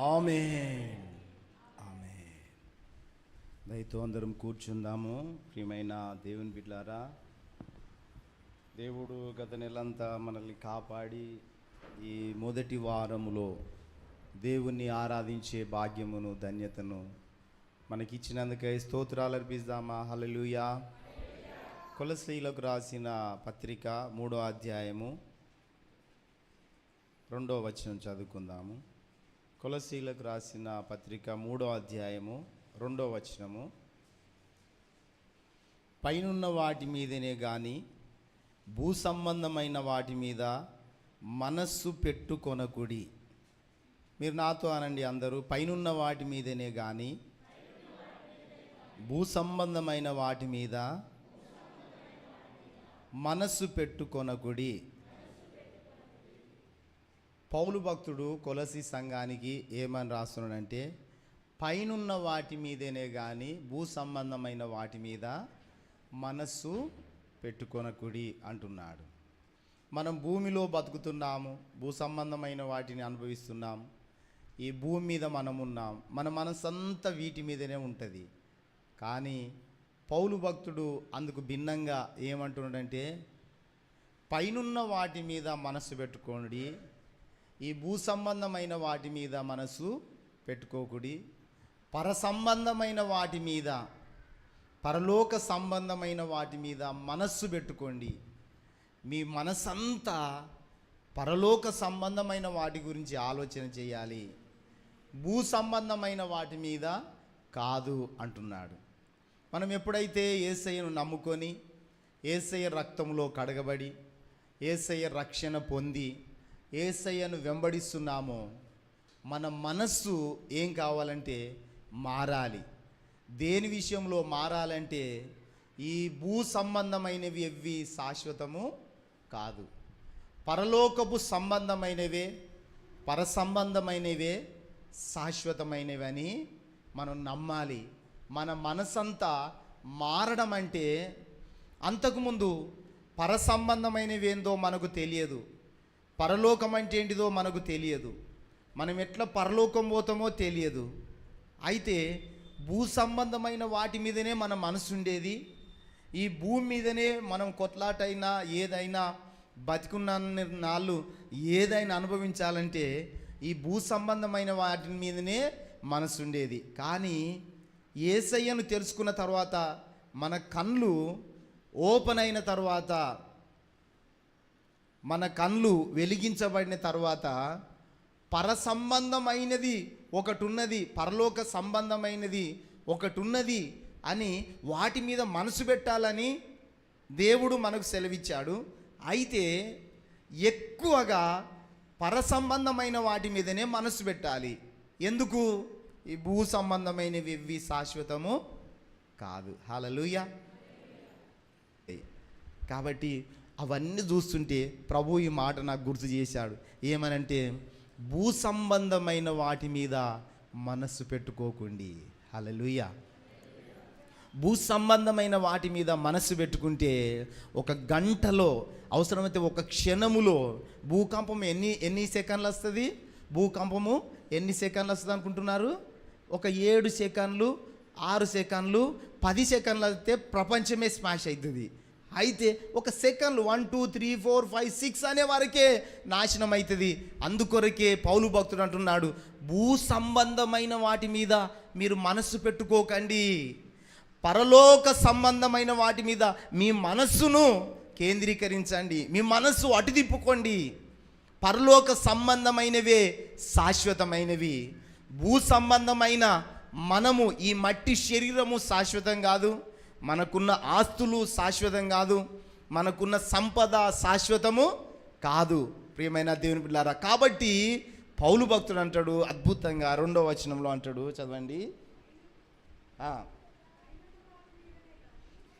ఆమేన్. ఆమేన్. దయతో అందరం కూర్చుందాము. ప్రియమైన దేవుని బిడ్డలారా, దేవుడు గత నెలంతా మనల్ని కాపాడి ఈ మొదటి వారములో దేవుణ్ణి ఆరాధించే భాగ్యమును ధన్యతను మనకిచ్చినందుకై స్తోత్రాలు అర్పిద్దామా. హల్లెలూయా. కొలస్సీలకు రాసిన పత్రిక 3వ అధ్యాయము 2వ వచనం చదువుకుందాము. కొలస్సీలకు రాసిన పత్రిక 3వ అధ్యాయము 2వ వచనము. పైనున్న వాటి మీదనే గాని భూ సంబంధమైన వాటి మీద మనస్సు పెట్టుకొనకుడి. మీరు నాతో అనండి అందరూ, పైనున్న వాటి మీదనే గాని భూ సంబంధమైన వాటి మీద మనస్సు పెట్టుకొనకుడి. పౌలు భక్తుడు కొలసి సంఘానికి ఏమని రాస్తున్నాడంటే, పైనున్న వాటి మీదనే కానీ భూ సంబంధమైన వాటి మీద మనస్సు పెట్టుకొనకుడి అంటున్నాడు. మనం భూమిలో బతుకుతున్నాము, భూ సంబంధమైన వాటిని అనుభవిస్తున్నాం. ఈ భూమి మీద మనం ఉన్నాం, మన మనసంతా వీటి మీదనే ఉంటుంది. కానీ పౌలు భక్తుడు అందుకు భిన్నంగా ఏమంటున్నాడంటే, పైనున్న వాటి మీద మనస్సు పెట్టుకోండి, ఈ భూ సంబంధమైన వాటి మీద మనసు పెట్టుకోకుడి. పర సంబంధమైన వాటి మీద, పరలోక సంబంధమైన వాటి మీద మనస్సు పెట్టుకోండి. మీ మనసంతా పరలోక సంబంధమైన వాటి గురించి ఆలోచన చేయాలి, భూ సంబంధమైన వాటి మీద కాదు అంటున్నాడు. మనం ఎప్పుడైతే యేసయ్యను నమ్ముకొని యేసయ్య రక్తంలో కడగబడి యేసయ్య రక్షణ పొంది యేసయ్యను వెంబడిస్తున్నామో, మన మనస్సు ఏం కావాలంటే మారాలి. దేని విషయంలో మారాలంటే, ఈ భూ సంబంధమైనవి ఎవి శాశ్వతము కాదు, పరలోకపు సంబంధమైనవే, పర సంబంధమైనవే శాశ్వతమైనవి అని మనం నమ్మాలి. మన మనసంతా మారడం అంటే, అంతకుముందు పర సంబంధమైనవి ఏందో మనకు తెలియదు, పరలోకం అంటే ఏంటిదో మనకు తెలియదు, మనం ఎట్లా పరలోకం పోతామో తెలియదు. అయితే భూ సంబంధమైన వాటి మీదనే మన మనసు ఉండేది. ఈ భూమి మీదనే మనం కొట్లాటైనా ఏదైనా బతికున్న నాళ్ళు ఏదైనా అనుభవించాలంటే ఈ భూ సంబంధమైన వాటి మీదనే మనసు ఉండేది. కానీ యేసయ్యను తెలుసుకున్న తర్వాత, మన కళ్ళు ఓపెన్ అయిన తర్వాత, మన కళ్ళు వెలిగించబడిన తర్వాత, పర సంబంధమైనది ఒకటి ఉన్నది, పరలోక సంబంధమైనది ఒకటి ఉన్నది అని వాటి మీద మనసు పెట్టాలని దేవుడు మనకు సెలవిచ్చాడు. అయితే ఎక్కువగా పర సంబంధమైన వాటి మీదనే మనసు పెట్టాలి. ఎందుకు? ఈ భూ సంబంధమైనవి ఇవి శాశ్వతము కాదు. హల్లెలూయా. కాబట్టి అవన్నీ చూస్తుంటే ప్రభు ఈ మాట నాకు గుర్తు చేశాడు. ఏమనంటే, భూ సంబంధమైన వాటి మీద మనస్సు పెట్టుకోకండి. హల్లెలూయా. భూ సంబంధమైన వాటి మీద మనస్సు పెట్టుకుంటే ఒక గంటలో, అవసరమైతే ఒక క్షణములో భూకంపం ఎన్ని సెకండ్లు వస్తుంది? భూకంపము ఎన్ని సెకండ్లు వస్తుంది అనుకుంటున్నారు? ఒక 7 సెకండ్లు, 6 సెకండ్లు, 10 సెకండ్లు అయితే ప్రపంచమే స్మాష్ అవుతుంది. అయితే ఒక సెకండ్లు 1 2 3 4 5 6 అనే వరకే నాశనం అవుతుంది. అందుకొరకే పౌలు భక్తుడు అంటున్నాడు, భూ సంబంధమైన వాటి మీద మీరు మనస్సు పెట్టుకోకండి, పరలోక సంబంధమైన వాటి మీద మీ మనస్సును కేంద్రీకరించండి, మీ మనస్సు అటు తిప్పుకోండి. పరలోక సంబంధమైనవే శాశ్వతమైనవి. భూ సంబంధమైన మనము, ఈ మట్టి శరీరము శాశ్వతం కాదు, మనకున్న ఆస్తులు శాశ్వతం కాదు, మనకున్న సంపద శాశ్వతము కాదు. ప్రియమైన దేవుని బిడ్డలారా, కాబట్టి పౌలు భక్తుడు అంటాడు అద్భుతంగా 2వ వచనంలో అంటాడు, చదవండి.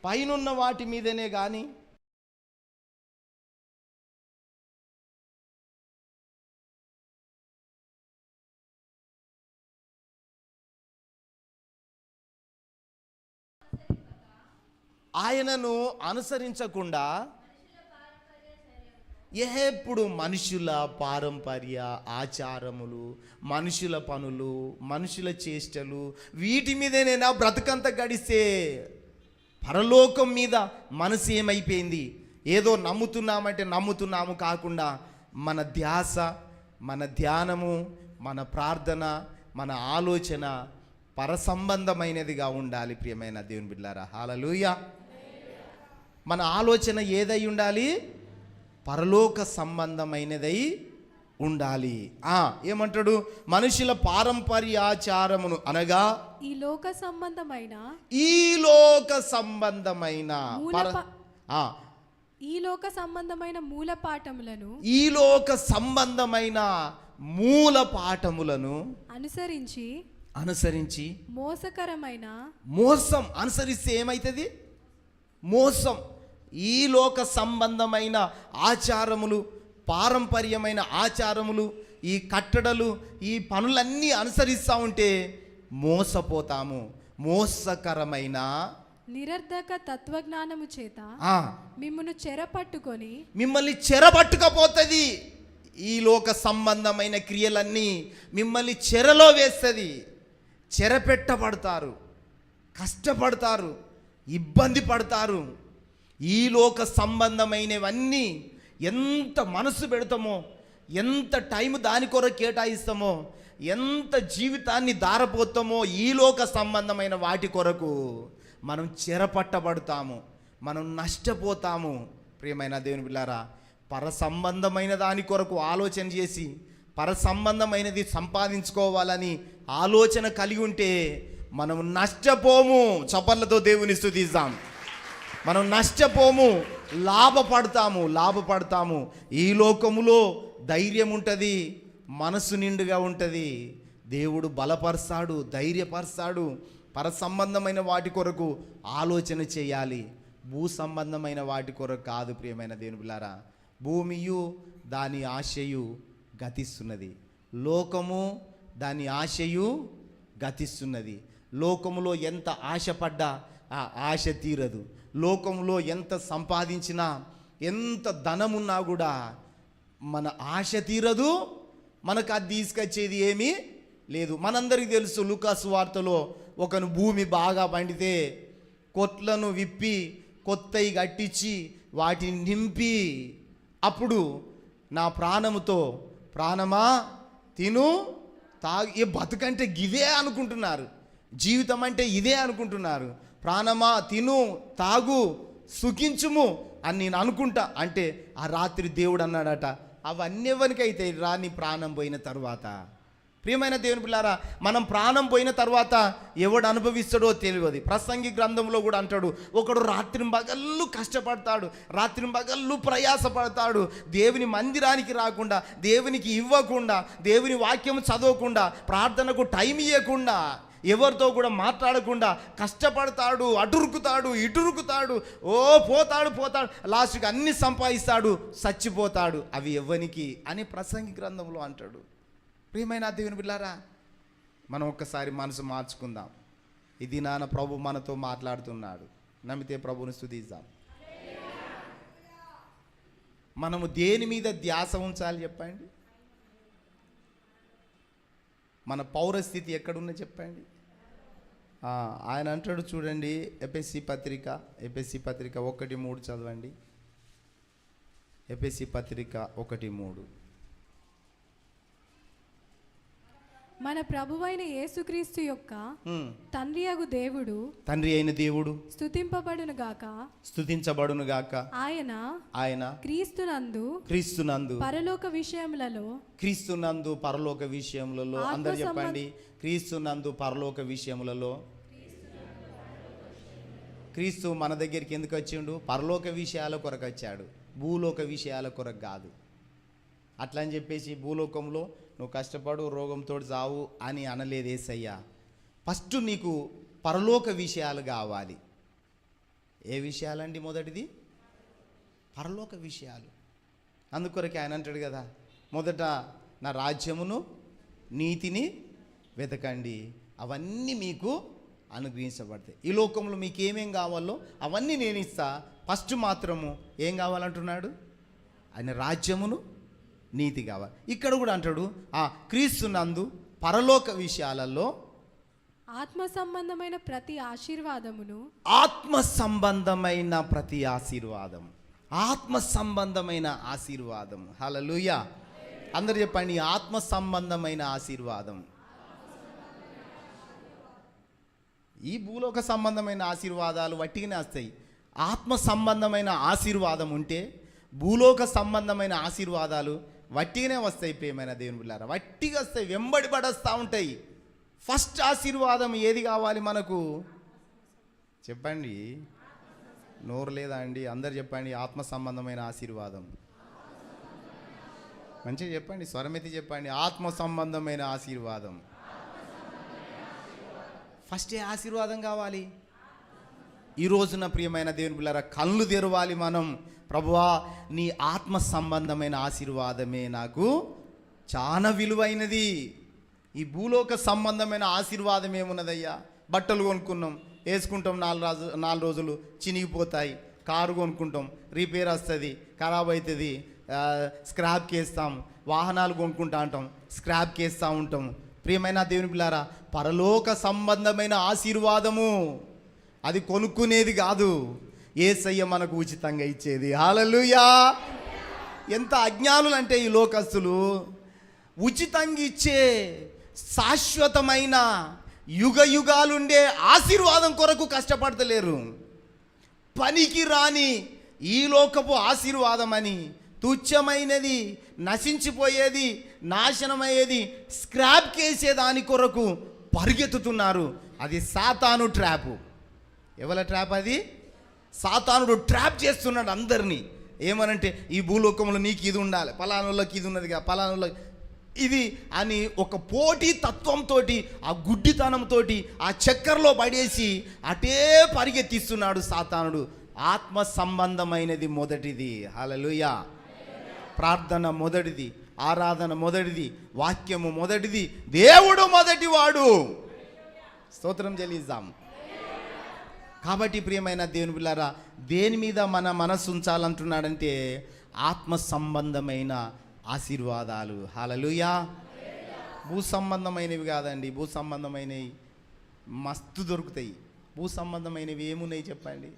పైనున్న వాటి మీదనే కానీ ఆయనను అనుసరించకుండా ఎప్పుడు మనుషుల పారంపర్య ఆచారములు, మనుషుల పనులు, మనుషుల చేష్టలు, వీటి మీదనే నా బ్రతుకంతా గడిస్తే పరలోకం మీద మనసు ఏమైపోయింది? ఏదో నమ్ముతున్నామంటే నమ్ముతున్నాము కాకుండా మన ధ్యాస, మన ధ్యానము, మన ప్రార్థన, మన ఆలోచన పరసంబంధమైనదిగా ఉండాలి. ప్రియమైన దేవుని బిడ్డలారా, హల్లెలూయా. మన ఆలోచన ఏదై ఉండాలి? పరలోక సంబంధమైనదై ఉండాలి. ఏమంటాడు? మనుషుల పారంపర్యాచారమును అనగా ఈ లోక సంబంధమైన మూల పాఠములను అనుసరించి మోసకరమైన మోసం అనుసరిస్తే ఏమైతుంది? మోసం. ఈ లోక సంబంధమైన ఆచారములు, పారంపర్యమైన ఆచారములు, ఈ కట్టడలు, ఈ పనులన్నీ అనుసరిస్తూ ఉంటే మోసపోతాము. మోసకరమైన నిరర్ధక తత్వజ్ఞానము చేత మిమ్మల్ని చెరపట్టుకపోతుంది. ఈ లోక సంబంధమైన క్రియలన్నీ మిమ్మల్ని చెరలో వేస్తుంది. చెరపెట్టబడతారు, కష్టపడతారు, ఇబ్బంది పడతారు. ఈ లోక సంబంధమైనవన్నీ ఎంత మనసు పెడతామో, ఎంత టైం దాని కొరకు కేటాయిస్తామో, ఎంత జీవితాన్ని దారపోతామో ఈ లోక సంబంధమైన వాటి కొరకు మనం చెరపట్టబడతాము, మనం నష్టపోతాము. ప్రియమైన దేవుని బిడ్డలారా, పర సంబంధమైన దాని కొరకు ఆలోచన చేసి పర సంబంధమైనది సంపాదించుకోవాలని ఆలోచన కలిగి ఉంటే మనం నష్టపోము. చప్పట్లతో దేవుని స్తుతిద్దాం. మనం నష్టపోము, లాభపడతాము. ఈ లోకములో ధైర్యం ఉంటుంది, మనసు నిండుగా ఉంటుంది. దేవుడు బలపరుస్తాడు, ధైర్యపరుస్తాడు. పర సంబంధమైన వాటి కొరకు ఆలోచన చేయాలి, భూ సంబంధమైన వాటి కొరకు కాదు. ప్రియమైన దేవుని బిడ్డలారా, భూమియు దాని ఆశయు గతిస్తున్నది, లోకము దాని ఆశయు గతిస్తున్నది. లోకములో ఎంత ఆశపడ్డా ఆ ఆశ తీరదు. లోకంలో ఎంత సంపాదించినా, ఎంత ధనమున్నా కూడా మన ఆశ తీరదు, మనకు అది తీసుకొచ్చేది ఏమీ లేదు. మనందరికీ తెలుసు, లూకాసు వార్తలో ఒకను భూమి బాగా పండితే కొట్లను విప్పి కొత్తవి కట్టించి వాటిని నింపి, అప్పుడు నా ప్రాణముతో ప్రాణమా తిను తాగి, బతుకంటే ఇదే అనుకుంటున్నారు, జీవితం అంటే ఇదే అనుకుంటున్నారు. ప్రాణమా తిను తాగు సుఖించుము అని నేను అనుకుంటా అంటే, ఆ రాత్రి దేవుడు అన్నాడట, అవన్నీ ఎవరికైతే రా నీ ప్రాణం పోయిన తర్వాత. ప్రియమైన దేవుని పిల్లారా, మనం ప్రాణం పోయిన తర్వాత ఎవడు అనుభవిస్తాడో తెలియదు. ప్రసంగి గ్రంథంలో కూడా అంటాడు, ఒకడు రాత్రింబగళ్ళు కష్టపడతాడు, రాత్రింబగళ్ళు ప్రయాసపడతాడు, దేవుని మందిరానికి రాకుండా, దేవునికి ఇవ్వకుండా, దేవుని వాక్యం చదవకుండా, ప్రార్థనకు టైం ఇవ్వకుండా, ఎవరితో కూడా మాట్లాడకుండా కష్టపడతాడు, అటురుకుతాడు, ఇటురుకుతాడు, పోతాడు, లాస్ట్కి అన్ని సంపాదిస్తాడు, చచ్చిపోతాడు. అవి ఎవ్వనికి అని ప్రసంగి గ్రంథంలో అంటాడు. ప్రియమైన దేవుని బిడ్డలారా, మనం ఒక్కసారి మనసు మార్చుకుందాం. ఇది నాన్న ప్రభు మనతో మాట్లాడుతున్నాడు. నమ్మితే ప్రభుని స్తుతిద్దాం. మనము దేని మీద ధ్యాస ఉంచాలి చెప్పండి? మన పౌరస్థితి ఎక్కడున్నా చెప్పండి. ఆయన అంటాడు చూడండి, ఎఫెసీ పత్రిక 1:3 చదవండి. ఎఫెసీ పత్రిక 1:3. మన ప్రభువైన యేసుక్రీస్తు యొక్క తండ్రి అయిన దేవుడు స్తుతింపబడును గాక. ఆయన క్రీస్తునందు పరలోక విషయములలో అందరూ చెప్పండి, క్రీస్తునందు పరలోక విషయములలో. క్రీస్తు మన దగ్గరికి ఎందుకు వచ్చిండు? పరలోక విషయాల కొరకు వచ్చాడు, భూలోక విషయాల కొరకు కాదు. అట్లా అని చెప్పేసి భూలోకంలో నువ్వు కష్టపడు, రోగంతో చావు అని అనలేదు యేసయ్య. ఫస్ట్ నీకు పరలోక విషయాలు కావాలి. ఏ విషయాలండి? మొదటిది పరలోక విషయాలు. అందుకొరకే ఆయన అంటాడు కదా, మొదట నా రాజ్యమును నీతిని వెతకండి, అవన్నీ మీకు అనుగ్రహించబడతాయి. ఈ లోకంలో మీకు ఏమేం కావాలో అవన్నీ నేను ఇస్తా. ఫస్ట్ మాత్రము ఏం కావాలంటున్నాడు? ఆయన రాజ్యమును నీతి కావాలి. ఇక్కడ కూడా అంటాడు క్రీస్తునందు పరలోక విషయాలలో ఆత్మ సంబంధమైన ప్రతి ఆశీర్వాదమును, ఆత్మ సంబంధమైన ప్రతి ఆశీర్వాదం, ఆత్మ సంబంధమైన ఆశీర్వాదం. హల్లెలూయా. అందరు చెప్పండి, ఆత్మ సంబంధమైన ఆశీర్వాదం. ఈ భూలోక సంబంధమైన ఆశీర్వాదాలు వట్టిగానే వస్తాయి. ఆత్మ సంబంధమైన ఆశీర్వాదం ఉంటే భూలోక సంబంధమైన ఆశీర్వాదాలు వట్టిగానే వస్తాయి. ప్రియమైన దేవుని బిడ్డలారా, వట్టిగా వస్తాయి, వెంబడి పడేస్తూ ఉంటాయి. ఫస్ట్ ఆశీర్వాదం ఏది కావాలి మనకు? చెప్పండి, నోరు లేదా అండి? అందరు చెప్పండి, ఆత్మ సంబంధమైన ఆశీర్వాదం. మంచిగా చెప్పండి, స్వరమెత్తి చెప్పండి, ఆత్మ సంబంధమైన ఆశీర్వాదం. ఫస్ట్ ఏ ఆశీర్వాదం కావాలి? ఈ రోజున ప్రియమైన దేవుని బిడ్డలారా, కళ్ళు తెరవాలి మనం. ప్రభువా, నీ ఆత్మ సంబంధమైన ఆశీర్వాదమే నాకు చాలా విలువైనది. ఈ భూలోక సంబంధమైన ఆశీర్వాదం ఏమున్నదయ్యా? బట్టలు కొనుక్కున్నాం, వేసుకుంటాం, 4 రోజులు చినిగిపోతాయి. కారు కొనుక్కుంటాం, రిపేర్ వస్తుంది, ఖరాబ్ అవుతుంది, స్క్రాప్కి వేస్తాం. వాహనాలు కొనుక్కుంటా ఉంటాం, స్క్రాప్కి వేస్తూ ఉంటాం. ప్రియమైన దేవుని పిల్లారా, పరలోక సంబంధమైన ఆశీర్వాదము అది కొనుక్కునేది కాదు, యేసయ్య మనకు ఉచితంగా ఇచ్చేది. హల్లెలూయా. ఎంత అజ్ఞానులు అంటే ఈ లోకస్తులు! ఉచితంగా ఇచ్చే శాశ్వతమైన యుగ యుగాలుండే ఆశీర్వాదం కొరకు కష్టపడతలేరు. పనికి రాని ఈ లోకపు ఆశీర్వాదం అని తుచ్చమైనది, నశించిపోయేది, నాశనమయ్యేది, స్క్రాప్ చేసే దాని కొరకు పరిగెత్తుతున్నారు. అది సాతాను ట్రాపు. ఎవరి ట్రాప్ అది? సాతానుడు ట్రాప్ చేస్తున్నాడు అందరినీ. ఏమనంటే, ఈ భూలోకంలో నీకు ఇది ఉండాలి, పలానాళ్ళకి ఇది ఉన్నదిగా, పలానాళ్ళ ఇది అని ఒక పోటీ తత్వంతో, ఆ గుడ్డితనంతో ఆ చక్కర్లో పడేసి అటే పరిగెత్తిస్తున్నాడు సాతానుడు. ఆత్మ సంబంధమైనది మొదటిది. హల్లెలూయా. ప్రార్థన మొదటిది, ఆరాధన మొదటిది, వాక్యము మొదటిది, దేవుడు మొదటివాడు. స్తోత్రం చెల్లిద్దాం. కాబట్టి ప్రియమైన దేవుని బిడ్డలారా, దేని మీద మన మనసు ఉంచాలంటున్నాడంటే ఆత్మ సంబంధమైన ఆశీర్వాదాలు. హల్లెలూయా. భూ సంబంధమైనవి కాదండి. భూ సంబంధమైనవి మస్తు దొరుకుతాయి. భూ సంబంధమైనవి ఏమున్నాయి చెప్పండి?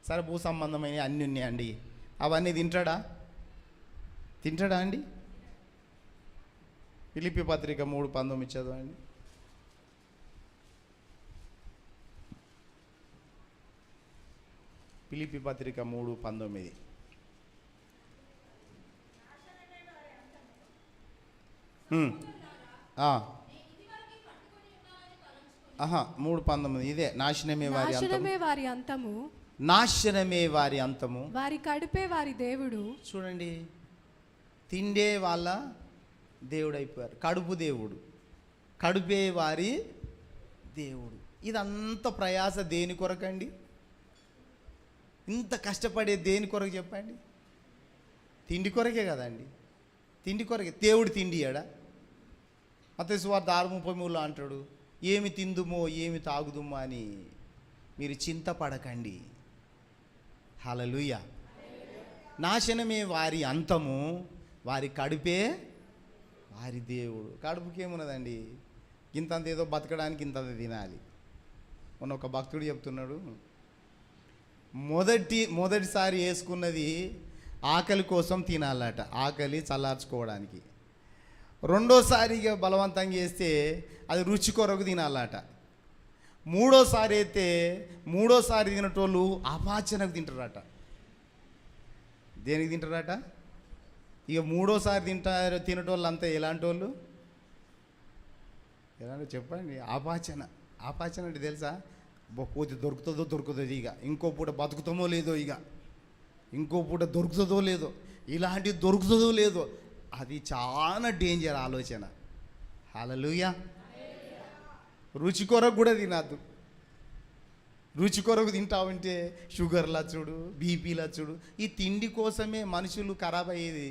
సరే, భూ సంబంధమైనవి అన్నీ ఉన్నాయండి. అవన్నీ తింటాడా అండి? ఫిలిప్పీ పత్రిక 3:19 చదవండి. ఫిలిప్పీ పత్రిక 3:19. 3:19 ఇదే నాశనమే వారి అంతము, నాశనమే వారి అంతము, వారి కడుపే వారి దేవుడు. చూడండి, తిండే వాళ్ళ దేవుడు అయిపోయారు. కడుపు దేవుడు, కడుపే వారి దేవుడు. ఇదంతా ప్రయాస దేని కొరకండి? ఇంత కష్టపడే దేని కొరకు చెప్పండి? తిండి కొరకే కదండి. తిండి కొరకే. దేవుడు తిండి ఎడా? మత్తయి సువార్త 6:33 అంటాడు, ఏమి తిందుమో ఏమి తాగుదుమో అని మీరు చింతపడకండి. హల్లెలూయా. నాశనమే వారి అంతము, వారి కడుపే వారి దేవుడు. కడుపుకి ఏమున్నదండి? ఇంతంత ఏదో బతకడానికి ఇంతంత తినాలి. మొన్న ఒక భక్తుడు చెప్తున్నాడు, మొదటిసారి వేసుకున్నది ఆకలి కోసం తినాలట, ఆకలి చల్లార్చుకోవడానికి. రెండోసారిగా బలవంతంగా వేస్తే అది రుచి కొరకు తినాలట. మూడోసారి అయితే మూడోసారి తినేటోళ్ళు అపాచనకు తింటారట. దేనికి తింటారట? ఇక మూడోసారి తినేటోళ్ళు అంతా ఎలాంటి వాళ్ళు? ఎలాంటి చెప్పండి? ఆపాచన అంటే తెలుసా? పోతే దొరుకుతుందో ఇక ఇంకో పూట బతుకుతామో లేదో, ఇక ఇంకో పూట దొరుకుతుందో లేదో, ఇలాంటివి దొరుకుతుందో లేదో. అది చాలా డేంజర్ ఆలోచన. హల్లెలూయా. రుచి కొరకు కూడా తినద్దు. రుచి కొరకు తింటా ఉంటే షుగర్లా చూడు, బీపీలా చూడు. ఈ తిండి కోసమే మనుషులు ఖరాబ్ అయ్యేది.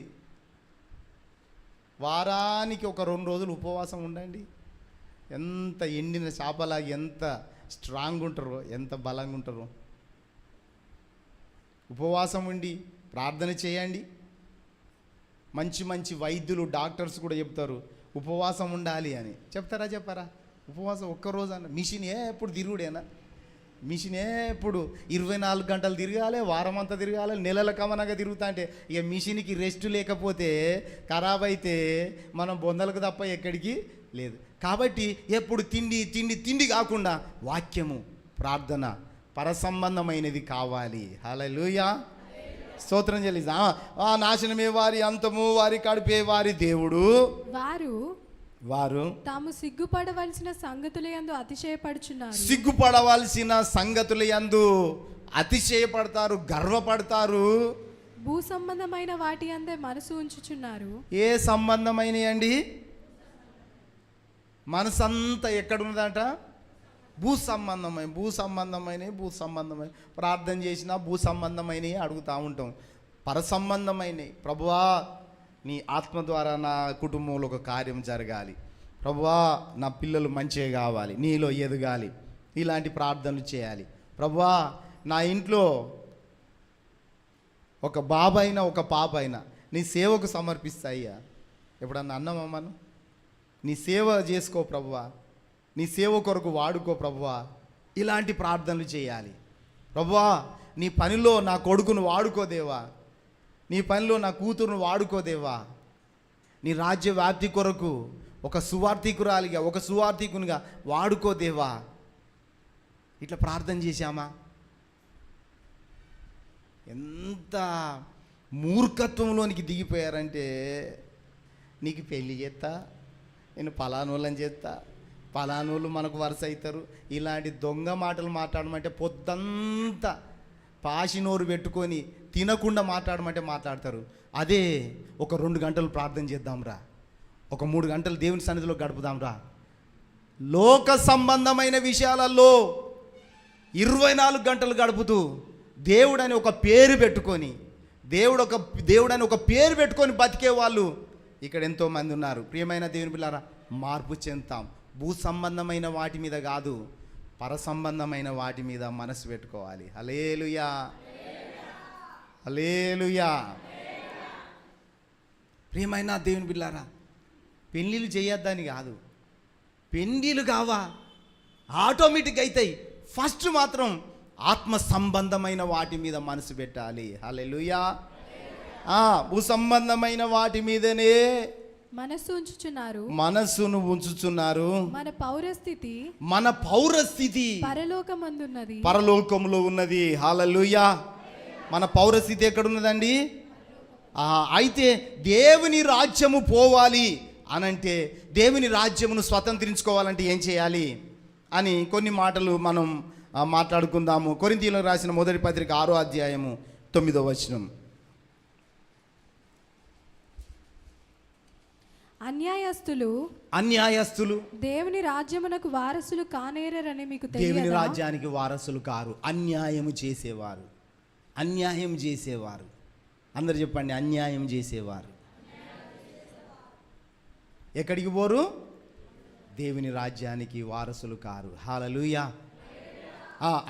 వారానికి ఒక 2 రోజులు ఉపవాసం ఉండండి. ఎంత ఎండిన చేపలాగా ఎంత స్ట్రాంగ్ ఉంటారో, ఎంత బలంగా ఉంటారో. ఉపవాసం ఉండి ప్రార్థన చేయండి. మంచి మంచి వైద్యులు డాక్టర్స్ కూడా చెప్తారు ఉపవాసం ఉండాలి అని. చెప్తారా చెప్పారా? ఉపవాసం ఒక్కరోజు అన్న మిషన్ ఎప్పుడు తిరుగుడేనా? మిషన్ ఎప్పుడు 24 గంటలు తిరగాలి, వారం అంతా తిరగాలి, నెలల కమనగా తిరుగుతా అంటే ఇక మిషన్కి రెస్ట్ లేకపోతే ఖరాబ్ అయితే మనం బొందలకు తప్ప ఎక్కడికి లేదు. కాబట్టి ఎప్పుడు తిండి తిండి తిండి కాకుండా వాక్యము, ప్రార్థన, పరసంబంధమైనది కావాలి. హల్లెలూయా, స్తోత్రం చెల్లిద్దాం. నాశనమే వారి అంతము, వారి కడుపే వారి దేవుడు. వారు తాము సిగ్గుపడవలసిన సంగతుల యందు అతిశయపడుచున్నారు. సిగ్గుపడవలసిన సంగతుల యందు అతిశయపడతారు, గర్వపడతారు. భూ సంబంధమైన వాటి అందే మనసు ఉంచుచున్నారు. ఏ సంబంధమైనవి అండి? మనసంతా ఎక్కడున్నదంట? భూ సంబంధమైన ప్రార్థన చేసినా భూ సంబంధమైనవి అడుగుతూ ఉంటాం. పర సంబంధమైనవి, ప్రభువా నీ ఆత్మ ద్వారా నా కుటుంబంలో ఒక కార్యం జరగాలి, ప్రభువా నా పిల్లలు మంచిగా కావాలి, నీలో ఎదగాలి, ఇలాంటి ప్రార్థనలు చేయాలి. ప్రభువా నా ఇంట్లో ఒక బాబైనా ఒక పాప అయినా నీ సేవకు సమర్పిస్తాయ్యా. ఎప్పుడన్నా అన్నామమ్మను? నీ సేవ చేసుకో ప్రభువా, నీ సేవ కొరకు వాడుకో ప్రభువా. ఇలాంటి ప్రార్థనలు చేయాలి. ప్రభువా నీ పనిలో నా కొడుకును వాడుకోదేవా, నీ పనిలో నా కూతురును వాడుకోదేవా, నీ రాజ్య వ్యాప్తి కొరకు ఒక సువార్థికురాలిగా, ఒక సువార్థికునిగా వాడుకోదేవా. ఇట్లా ప్రార్థన చేశామా? ఎంత మూర్ఖత్వంలోనికి దిగిపోయారంటే, నీకు పెళ్ళి చేస్తా, నేను పలానోళ్ళని చేస్తా, పలానోళ్ళు మనకు వరుస అవుతారు, ఇలాంటి దొంగ మాటలు మాట్లాడమంటే పొద్దంతా పాషినోరు పెట్టుకొని తినకుండా మాట్లాడమంటే మాట్లాడతారు. అదే ఒక 2 గంటలు ప్రార్థన చేద్దాంరా, ఒక 3 గంటలు దేవుని సన్నిధిలో గడుపుదాంరా. లోక సంబంధమైన విషయాలలో 24 గంటలు గడుపుతూ దేవుడని ఒక పేరు పెట్టుకొని, దేవుడని ఒక పేరు పెట్టుకొని బతికే వాళ్ళు ఇక్కడ ఎంతోమంది ఉన్నారు. ప్రియమైన దేవుని పిల్లారా, మార్పు చెందుతాం. భూ సంబంధమైన వాటి మీద కాదు, పర సంబంధమైన వాటి మీద మనసు పెట్టుకోవాలి. హల్లెలూయా, హల్లెలూయా. ప్రియమైన దేవుని పిల్లారా, పెళ్ళిళ్ళు చేయొద్దని కాదు, పెళ్ళిళ్ళు కావా ఆటోమేటిక్ అవుతాయి. ఫస్ట్ మాత్రం ఆత్మ సంబంధమైన వాటి మీద మనసు పెట్టాలి. హల్లెలూయా. భూ సంబంధమైన వాటి మీదనే మనస్సును ఉంచుచున్నారు. మన పౌరస్థితి పరలోకములో ఉన్నది. హల్లెలూయా. మన పౌరస్థితి ఎక్కడున్నదండి? అయితే దేవుని రాజ్యము పోవాలి అనంటే, దేవుని రాజ్యమును స్వతంత్రించుకోవాలంటే ఏం చేయాలి అని కొన్ని మాటలు మనం మాట్లాడుకుందాము. కొరింథీయులకు రాసిన మొదటి పత్రిక 6వ అధ్యాయము 9వ వచనం. అన్యాయస్తులు దేవుని రాజ్యమునకు వారసులు కానేరని మీకు తెలియదా? దేవుని రాజ్యానికి వారసులు కారు, అన్యాయం చేసేవారు. అందరు చెప్పండి, అన్యాయం చేసేవారు ఎక్కడికి పోరు? దేవుని రాజ్యానికి వారసులు కారు. హల్లెలూయా.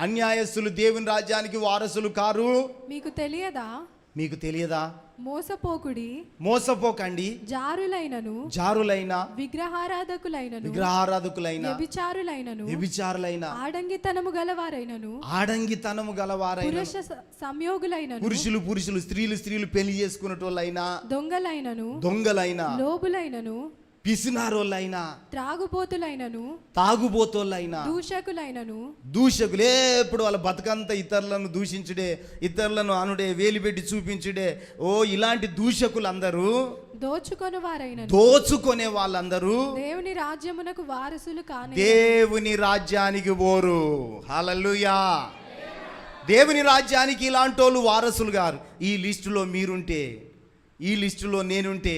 అన్యాయస్తులు దేవుని రాజ్యానికి వారసులు కారు. మీకు తెలియదా? మోసపోకండి. జారులైన విగ్రహారాధకులైన వ్యభిచారులైన ఆడంగితనము గలవారైన పురుషులు స్త్రీలు పెళ్లి చేసుకునేటోళ్ళైనా, దొంగలైన లోబులైనను, పిసినారోళ్ళైనా, తాగుబోతులైనా, దూషకులు ఎప్పుడు వాళ్ళ బతుకంతా ఇతరులను దూషించుడే, ఇతరులను అనుడే, వేలిపెట్టి చూపించుడే. ఇలాంటి దూషకులందరూ, దోచుకునే వాళ్ళందరూ దేవుని రాజ్యమునకు వారసులు కాని, దేవుని రాజ్యానికి పోరు. హల్లెలూయా. దేవుని రాజ్యానికి ఇలాంటి వాళ్ళు వారసులు గారు. ఈ లిస్టులో మీరుంటే, ఈ లిస్టులో నేనుంటే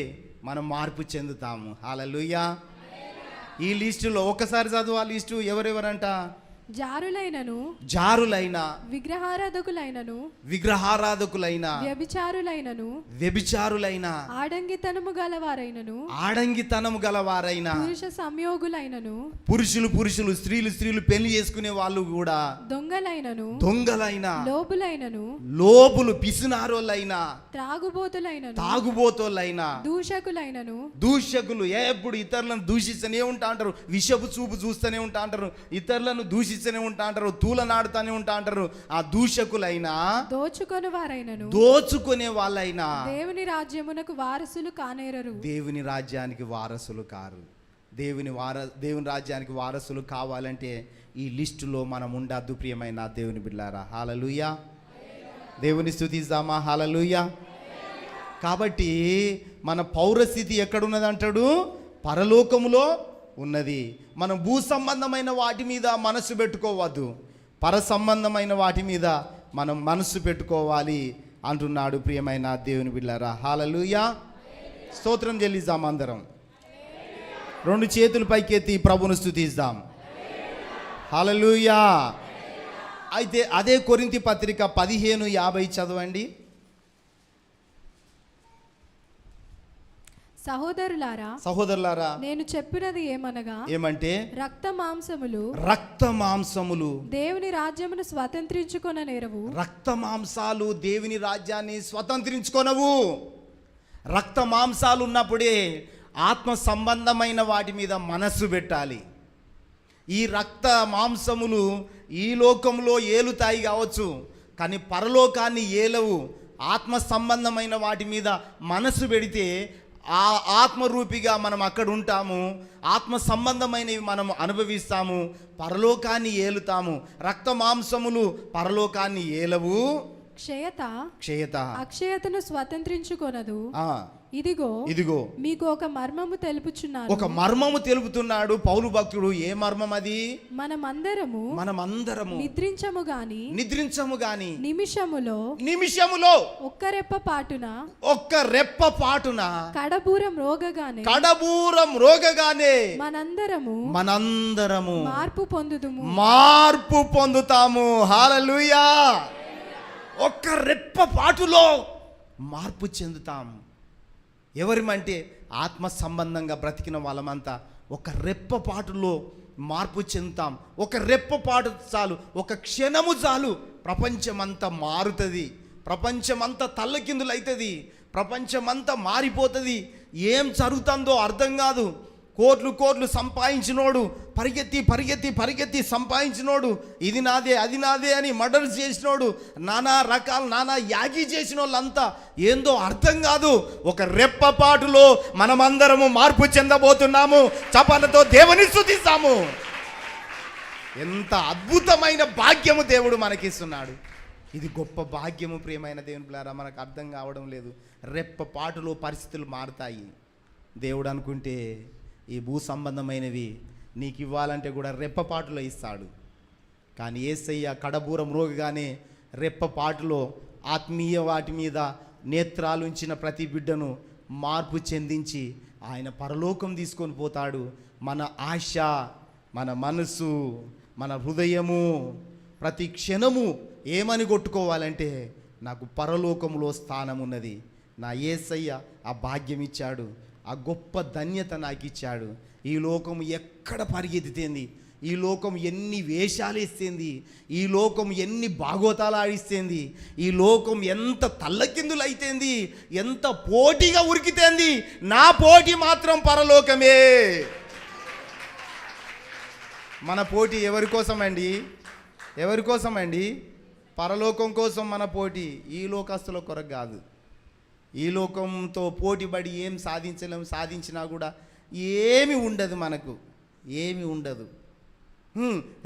మనం మార్పు చెందుతాము. హల్లెలూయా. ఈ లిస్టులో ఒక్కసారి చదువు. ఆ లిస్టు ఎవరెవరంట? జారులైనను విగ్రహారాధకులైన వ్యభిచారులైన ఆడంగితనము గలవారైన పురుషులు స్త్రీలు పెళ్లి చేసుకునే వాళ్ళు కూడా దొంగలైన లోబులు పిసినారోలైన తాగుబోతులైన దూషకులు ఎప్పుడు ఇతరులను దూషిస్తూనే ఉంటా అంటారు, విషపు చూపు చూస్తూనే ఉంటా అంటారు, ఇతరులను దూషిస్తూనే ఉంటా అంటారు, తూలనాడుతూనే ఉంటా అంటారు. ఆ దూషకులైనా దోచుకునే వాళ్ళైనా దేవుని రాజ్యమునకు వారసులు కానేరరు. దేవుని రాజ్యానికి వారసులు కారు. దేవుని రాజ్యానికి వారసులు కావాలంటే ఈ లిస్టులో మనం ఉండద్దు ప్రియమైన దేవుని బిడ్డలారా. హల్లెలూయా. దేవుని స్తుతిద్దామా. హల్లెలూయా. కాబట్టి మన పౌరస్థితి ఎక్కడున్నది అంటాడు? పరలోకములో ఉన్నది. మనం భూ సంబంధమైన వాటి మీద మనసు పెట్టుకోవద్దు, పర సంబంధమైన వాటి మీద మనం మనసు పెట్టుకోవాలి అంటున్నాడు ప్రియమైన దేవుని బిడ్డలారా. హల్లెలూయా. స్తోత్రం చెల్లిద్దాం అందరం. 2 చేతులు పైకెత్తి ప్రభువును స్తుతిద్దాం. హల్లెలూయా. అయితే అదే కొరింథీ పత్రిక 15:50 చదవండి. సహోదరులారా నేను చెప్పినది ఏమంటే రక్త మాంసములు దేవుని రాజ్యమును స్వతంత్రించుకొననేరవు. రక్త మాంసాలు దేవుని రాజ్యాన్ని స్వతంత్రించుకొనవు. రక్త మాంసాలు ఉన్నప్పుడే ఆత్మ సంబంధమైన వాటి మీద మనస్సు పెట్టాలి. ఈ రక్త మాంసములు ఈ లోకంలో ఏలుతాయి కావచ్చు, కానీ పరలోకాన్ని ఏలవు. ఆత్మ సంబంధమైన వాటి మీద మనస్సు పెడితే ఆ ఆత్మరూపిగా మనం అక్కడ ఉంటాము, ఆత్మ సంబంధమైనవి మనం అనుభవిస్తాము, పరలోకాన్ని ఏలుతాము. రక్త మాంసములు పరలోకాన్ని ఏలవు. క్షయత అక్షయతను స్వతంత్రించుకొనదు. ఇదిగో మీకు ఒక మర్మము తెలుపుచున్నాను. ఒక మర్మము తెలుపుతున్నాడు పౌలు భక్తుడు. ఏ మర్మం అది? మనమందరము నిద్రించము గాని నిమిషములో ఒక్క రెప్ప పాటున కడబూరం రోగగానే మనందరము మార్పు పొందుతాము. హల్లెలూయా. ఒక్క రెప్ప పాటులో మార్పు చెందుతాం. ఎవరిమంటే ఆత్మ సంబంధంగా బ్రతికిన వాళ్ళమంతా ఒక రెప్పపాటులో మార్పు చెందుతాం. ఒక రెప్పపాటు చాలు, ఒక క్షణము చాలు, ప్రపంచమంతా మారుతుంది, ప్రపంచమంతా తల్లకిందులవుతుంది, ప్రపంచమంతా మారిపోతుంది. ఏం జరుగుతుందో అర్థం కాదు. కోట్లు సంపాదించినోడు పరిగెత్తి సంపాదించినోడు, ఇది నాదే అది నాదే అని మర్డర్ చేసినోడు, నానా యాగి చేసిన వాళ్ళంతా ఏందో అర్థం కాదు. ఒక రెప్పపాటులో మనమందరము మార్పు చెందబోతున్నాము. చప్పలతో దేవుని స్తుతిస్తాము. ఎంత అద్భుతమైన భాగ్యము దేవుడు మనకిస్తున్నాడు. ఇది గొప్ప భాగ్యము ప్రియమైన దేవుని పిల్లారా. మనకు అర్థం కావడం లేదు. రెప్పపాటులో పరిస్థితులు మారుతాయి. దేవుడు అనుకుంటే ఈ భూ సంబంధమైనవి నీకు ఇవ్వాలంటే కూడా రెప్పపాటులో ఇస్తాడు. కానీ యేసయ్య కడబూరం రోగగానే రెప్పపాటులో ఆత్మీయ వాటి మీద నేత్రాలు ఉంచిన ప్రతి బిడ్డను మార్పు చెందించి ఆయన పరలోకం తీసుకొని పోతాడు. మన ఆశ, మన మనసు, మన హృదయము ప్రతి క్షణము ఏమని కొట్టుకోవాలంటే నాకు పరలోకంలో స్థానం ఉన్నది. నా యేసయ్య ఆ భాగ్యం ఇచ్చాడు, ఆ గొప్ప ధన్యత నాకు ఇచ్చాడు. ఈ లోకం ఎక్కడ పరిగెత్తితేంది, ఈ లోకం ఎన్ని వేషాలు ఇస్తేంది, ఈ లోకం ఎన్ని భాగోతాలు ఆడిస్తేంది, ఈ లోకం ఎంత తల్లకిందులు అయితేంది, ఎంత పోటీగా ఉరికితేంది, నా పోటీ మాత్రం పరలోకమే. మన పోటీ ఎవరి కోసం అండి? పరలోకం కోసం మన పోటీ. ఈ లోకస్తుల కొరకు కాదు. ఈ లోకంతో పోటీపడి ఏం సాధించలేము, సాధించినా కూడా ఏమి ఉండదు, మనకు ఏమి ఉండదు.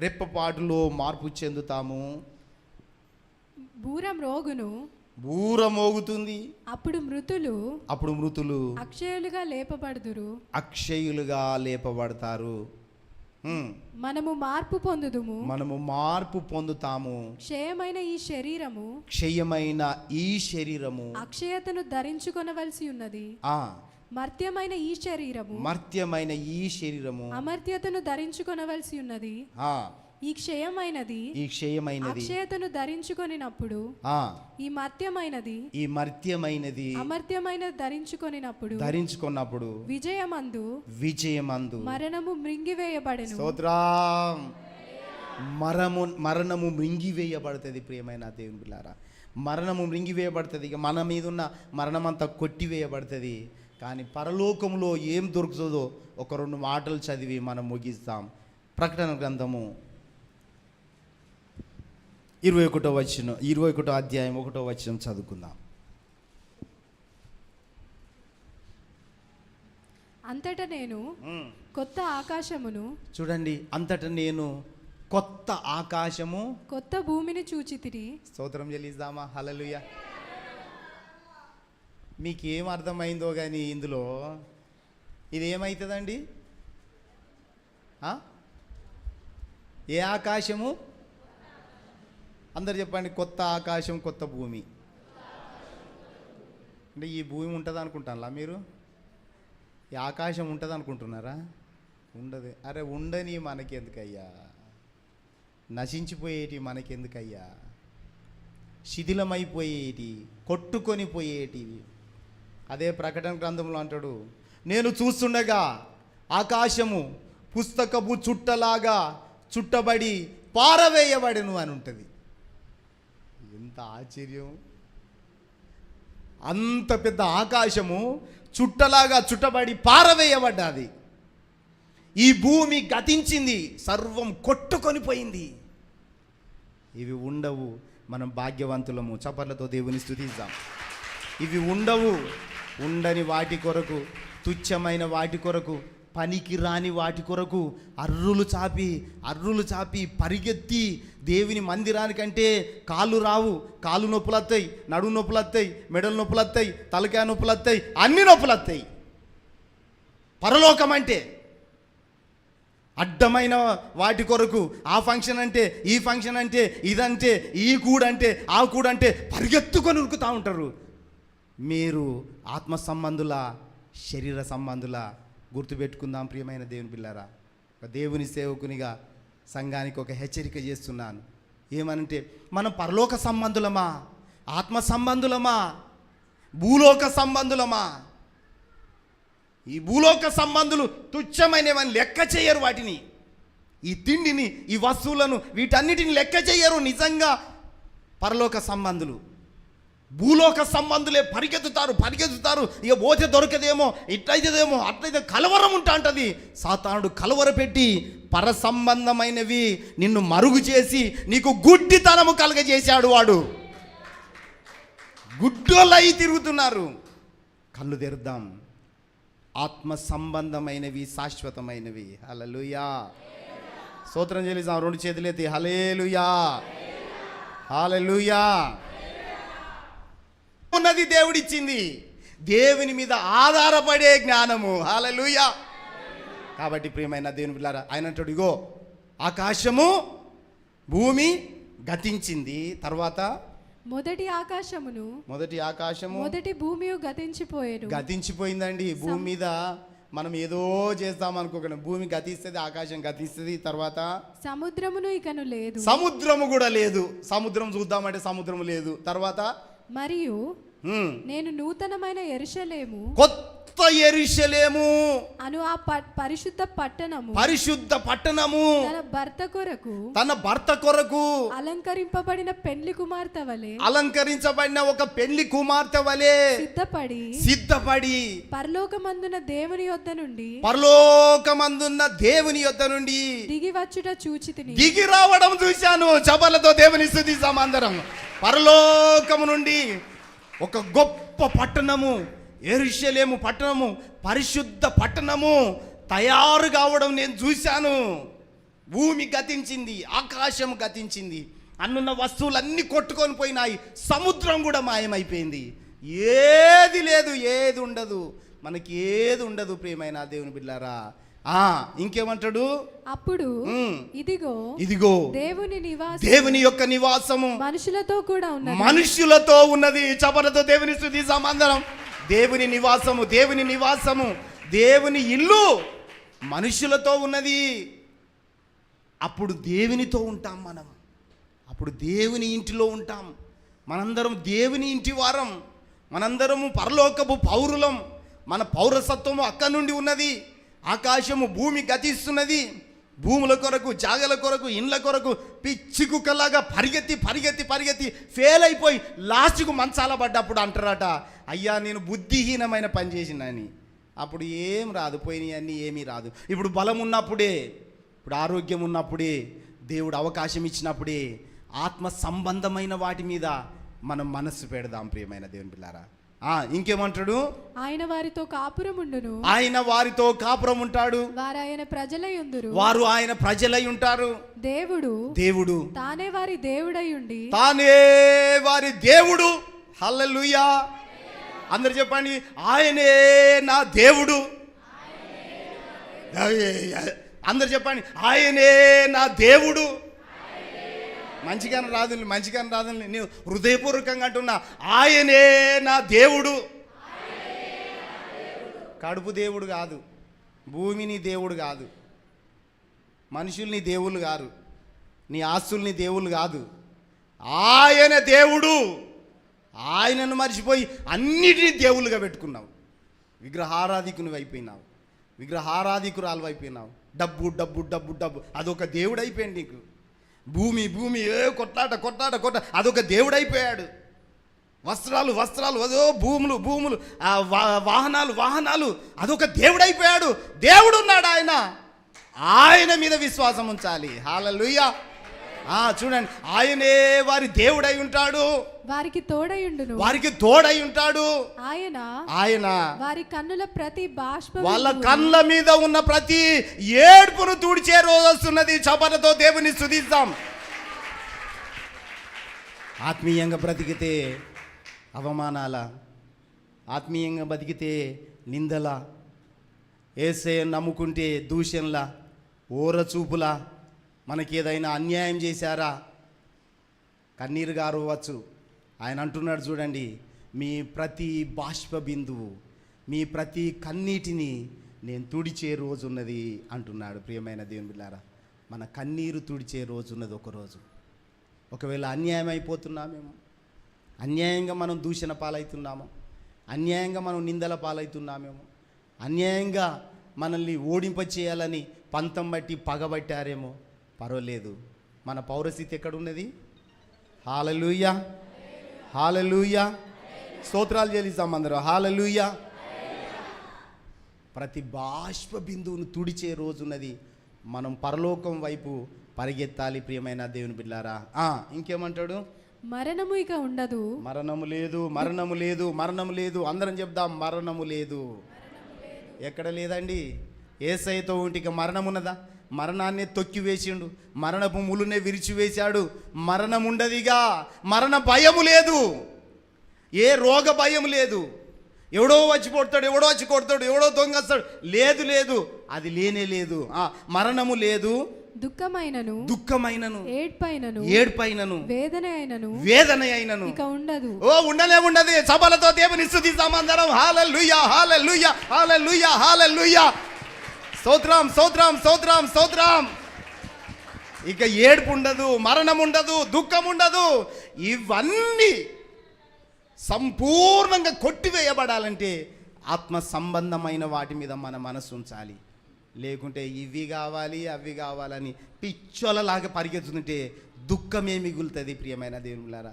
రెప్పపాటులో మార్పు చెందుతాము. బూరమోగుతుంది. అప్పుడు మృతులు అక్షయులుగా లేపబడతారు. మనము మార్పు పొందుతాము. క్షయమైన ఈ శరీరము అక్షయతను ధరించుకొనవలసి ఉన్నది. మర్త్యమైన ఈ శరీరము అమర్త్యతను ధరించుకొనవలసి ఉన్నది. ఈ క్షయమైనది అక్షయతను ధరించుకొనినప్పుడు ఈ మర్త్యమైనది అమర్త్యమైనది ధరించుకొనినప్పుడు విజయమందు మరణము మృంగివేయబడెను. స్తోత్రం. మరణము మృంగివేయబడుతుంది. ప్రియమైన దేవుని బిడ్డలారా, మరణము మృంగివేయబడుతుంది. ఇక మన మీద ఉన్న మరణమంతా కొట్టివేయబడుతుంది. కానీ పరలోకంలో ఏం దొరుకుతుందో ఒక 2 మాటలు చదివి మనం ముగిస్తాం. ప్రకటన గ్రంథము 21వ అధ్యాయం 1వ వచనం చదువుకుందాం. అంతటా నేను కొత్త ఆకాశమును, చూడండి, అంతటా నేను కొత్త ఆకాశము కొత్త భూమిని చూచితిని. స్తోత్రం చెల్లిద్దామా? హల్లెలూయా. మీకేం అర్థమైందో కానీ ఇందులో ఇది ఏమవుతుందండి? ఏ ఆకాశము? అందరు చెప్పండి. కొత్త ఆకాశం, కొత్త భూమి. అంటే ఈ భూమి ఉంటుంది అనుకుంటారా మీరు? ఈ ఆకాశం ఉంటుంది అనుకుంటున్నారా? ఉండదు. అరే ఉండని మనకెందుకయ్యా? నశించిపోయేటి మనకెందుకయ్యా? శిథిలమైపోయేటి, కొట్టుకొని పోయేటివి. అదే ప్రకటన గ్రంథంలో అంటాడు, నేను చూస్తుండగా ఆకాశము పుస్తకపు చుట్టలాగా చుట్టబడి పారవేయబడెను అని ఉంటుంది. ఎంత ఆశ్చర్యం! అంత పెద్ద ఆకాశము చుట్టలాగా చుట్టబడి పారవేయబడ్డది. ఈ భూమి గతించింది, సర్వం కొట్టుకొని పోయింది. ఇవి ఉండవు. మనం భాగ్యవంతులము. చప్పట్లతో దేవుని స్తుతిద్దాం. ఇవి ఉండవు. ఉండని వాటి కొరకు, తుచ్చమైన వాటి కొరకు, పనికి రాని వాటి కొరకు అర్రులు చాపి పరిగెత్తి దేవుని మందిరానికంటే కాళ్ళు రావు. కాళ్ళు నొప్పులు వస్తాయి, నడుము నొప్పులు వస్తాయి, మెడలు నొప్పులు వస్తాయి, తలకాయ నొప్పులు వస్తాయి, అన్ని నొప్పులు వస్తాయి. పరలోకం అంటే అడ్డమైన వాటి కొరకు, ఆ ఫంక్షన్ అంటే, ఈ ఫంక్షన్ అంటే, ఇదంటే, ఈ కూడంటే, ఆ కూడంటే పరిగెత్తుకొని ఉరుకుతూ ఉంటారు. మీరు ఆత్మ సంబంధుల, శరీర సంబంధుల. గుర్తుపెట్టుకుందాం ప్రియమైన దేవుని పిల్లారా. ఒక దేవుని సేవకునిగా సంఘానికి ఒక హెచ్చరిక చేస్తున్నాను. ఏమనంటే, మనం పరలోక సంబంధులమా, ఆత్మ సంబంధులమా, భూలోక సంబంధులమా? ఈ భూలోక సంబంధులు తుచ్చమైనవని లెక్క చేయరు. వాటిని, ఈ తిండిని, ఈ వస్తువులను, వీటన్నిటిని లెక్క చేయరు. నిజంగా పరలోక సంబంధులు, భూలోక సంబంధులే పరిగెత్తుతారు. ఇక పోతే దొరకదేమో, ఇట్లయితేదేమో, అట్లయితే కలవరం ఉంటుంది. సాతానుడు కలవరపెట్టి పర సంబంధమైనవి నిన్ను మరుగు చేసి నీకు గుడ్డితనము కలగజేశాడు. వాడు గుడ్డోళ్ళై తిరుగుతున్నారు. కళ్ళు తెరుద్దాం. ఆత్మ సంబంధమైనవి శాశ్వతమైనవి. హల్లెలూయా. స్తోత్రం చెల్లిద్దాం. 2 చేతులెత్తి హల్లెలూయా, హల్లెలూయా. ఉన్నది దేవుడిచ్చింది, దేవుని మీద ఆధారపడే జ్ఞానము. హల్లెలూయా. కాబట్టి ప్రియమైన దేవుని బిడ్డలారా, ఆయన అంటాడు, ఇగో ఆకాశము భూమి గతించింది, తర్వాత మొదటి ఆకాశము మొదటి భూమి గతించిపోయిందండి. భూమి మీద మనం ఏదో చేస్తాం అనుకోకండి. భూమి గతిస్తుంది, ఆకాశం గతిస్తుంది, తర్వాత సముద్రమును ఇకను లేదు, సముద్రము కూడా లేదు. సముద్రం చూద్దామంటే సముద్రము లేదు. తర్వాత మరియు నేను నూతనమైన యెరూషలేము, కొత్త యెరూషలేము అను ఆ పరిశుద్ధ పట్టణము తన భర్త కొరకు అలంకరింపబడిన ఒక పెళ్లి కుమార్తె వలె సిద్ధపడి పరలోకమందున్న దేవుని యొద్ద నుండి దిగి రావడం చూశాను. చపలతో దేవుని స్తుతిద్దాం అందరం. పరలోకము నుండి ఒక గొప్ప పట్టణము, యెరూషలేము పట్టణము, పరిశుద్ధ పట్టణము తయారు కావడం నేను చూశాను. భూమి గతించింది, ఆకాశం గతించింది, అన్నున్న వస్తువులన్నీ కొట్టుకొని పోయినాయి, సముద్రం కూడా మాయమైపోయింది. ఏది లేదు, ఏది ఉండదు, మనకి ఏది ఉండదు ప్రియమైన దేవుని బిడ్డలారా. ఇంకేమంటాడు? అప్పుడు ఇదిగో దేవుని యొక్క నివాసము మనుషులతో ఉన్నది. చపలతో దేవుని స్తుతిద్దాం అందరం. దేవుని నివాసము, దేవుని ఇల్లు మనుషులతో ఉన్నది. అప్పుడు దేవునితో ఉంటాం మనం. అప్పుడు దేవుని ఇంటిలో ఉంటాం. మనందరం దేవుని ఇంటి వారం. మనందరము పరలోకపు పౌరులం. మన పౌరసత్వము అక్కడి నుండి ఉన్నది. ఆకాశము భూమి గతిస్తున్నది. భూముల కొరకు, జాగల కొరకు, ఇండ్ల కొరకు పిచ్చి కుక్కలాగా పరిగెత్తి పరిగెత్తి పరిగెత్తి ఫెయిల్ అయిపోయి లాస్ట్కు మంచాల పడ్డప్పుడు అంటారట, అయ్యా నేను బుద్ధిహీనమైన పని చేసినని. అప్పుడు ఏం రాదు, పోయినాయి అన్నీ ఏమీ రాదు. ఇప్పుడు బలం ఉన్నప్పుడే, ఇప్పుడు ఆరోగ్యం ఉన్నప్పుడే, దేవుడు అవకాశం ఇచ్చినప్పుడే ఆత్మ సంబంధమైన వాటి మీద మనం మనస్సు పెడదాం ప్రియమైన దేవుని పిల్లారా. ఇంకేమంటాడు? ఆయన వారితో కాపురముండును. ఆయన వారితో కాపురం ఉంటాడు. వారు ఆయన ప్రజలై ఉందురు. వారు ఆయన ప్రజలై ఉంటారు. దేవుడు తానే వారి దేవుడై ఉండి, తానే వారి దేవుడు. హల్లెలూయా. అందరు చెప్పండి, ఆయనే నా దేవుడు. అందరు చెప్పండి, ఆయనే నా దేవుడు. మంచిగా రాదు, నేను హృదయపూర్వకంగా అంటున్నా, ఆయనే నా దేవుడు. కడుపు దేవుడు కాదు, భూమిని దేవుడు కాదు, మనుషుల్ని దేవుళ్ళు కాదు, నీ ఆస్తుల్ని దేవుళ్ళు కాదు. ఆయన దేవుడు. ఆయనను మర్చిపోయి అన్నిటినీ దేవుళ్ళుగా పెట్టుకున్నావు. విగ్రహారాధికుని అయిపోయినావు, విగ్రహారాధికురాలు అయిపోయినావు. డబ్బు డబ్బు డబ్బు డబ్బు అదొక దేవుడు అయిపోయింది నీకు. భూమి భూమి కొట్లాట కొట్లాట కొట్ట అదొక దేవుడు అయిపోయాడు. వస్త్రాలు వస్త్రాలు అదో భూములు భూములు, వాహనాలు వాహనాలు అదొక దేవుడు అయిపోయాడు. దేవుడు ఉన్నాడు, ఆయన మీద విశ్వాసం ఉంచాలి. హల్లెలూయా. చూడండి, ఆయనే వారి దేవుడై ఉంటాడు, వారికి తోడయుండును. వారికి తోడై ఉంటాడు. ఆయన వారి కన్నుల ప్రతి బాష్ప, వాళ్ళ కళ్ళ మీద ఉన్న ప్రతి ఏడ్పును తుడిచే రోజు వస్తున్నది. చపలతో దేవుని స్తుతిద్దాం. ఆత్మీయంగా బ్రతికితే అవమానాల, ఆత్మీయంగా బతికితే నిందల, యేసయ్యను నమ్ముకుంటే దూషణల, ఓరచూపుల, మనకి ఏదైనా అన్యాయం చేశారా కన్నీరు గారవచ్చు. ఆయన అంటున్నాడు చూడండి, మీ ప్రతి బాష్ప బిందువు, మీ ప్రతి కన్నీటిని నేను తుడిచే రోజు ఉన్నది అంటున్నాడు. ప్రియమైన దేవుని బిడ్డలారా, మన కన్నీరు తుడిచే రోజు ఉన్నది ఒకరోజు. ఒకవేళ అన్యాయం అయిపోతున్నామేమో, అన్యాయంగా మనం దూషణ పాలవుతున్నామో, అన్యాయంగా మనం నిందల పాలవుతున్నామేమో, అన్యాయంగా మనల్ని ఓడింప చేయాలని పంతం బట్టి పగబట్టారేమో, పర్వాలేదు. మన పౌరస్థితి ఎక్కడున్నది? హల్లెలూయా, హల్లెలూయా. స్తోత్రాలు చెల్లిస్తాం అందరూ. హల్లెలూయా. ప్రతి బాష్ప బిందువును తుడిచే రోజున్నది. మనం పరలోకం వైపు పరిగెత్తాలి ప్రియమైన దేవుని బిడ్డలారా. ఇంకేమంటాడు? మరణము ఇక ఉండదు. మరణము లేదు, మరణము లేదు, మరణము లేదు. అందరం చెప్దాం, మరణము లేదు. ఎక్కడ లేదండి. యేసయ్యతో ఉంటే ఇక మరణం ఉన్నదా? మరణాన్నే తొక్కి వేసిండు, మరణపు ములునే విరిచివేశాడు. మరణం ఉండదిగా, మరణ భయము లేదు, ఏ రోగ భయం లేదు. ఎవడో వచ్చి కొడతాడు, ఎవడో వచ్చి కొడతాడు, ఎవడో దొంగస్తాడు, లేదు లేదు, అది లేనే లేదు. మరణము లేదు, దుఃఖమైనను ఏడ్పైనను వేదన అయినను ఇక ఉండదు. ఉండనే ఉండదు. సభలతో దేవుని స్తుతిద్దాం అందరం. హల్లెలూయా, హల్లెలూయా, హల్లెలూయా, హల్లెలూయా. స్తోత్రం, స్తోత్రం, స్తోత్రం, స్తోత్రం. ఇక ఏడుపు ఉండదు, మరణం ఉండదు, దుఃఖం ఉండదు. ఇవన్నీ సంపూర్ణంగా కొట్టివేయబడాలంటే ఆత్మ సంబంధమైన వాటి మీద మన మనసు ఉంచాలి. లేకుంటే ఇవి కావాలి అవి కావాలని పిచ్చోలలాగా పరిగెత్తుతుంటే దుఃఖమే మిగులుతుంది. ప్రియమైన దేవులారా,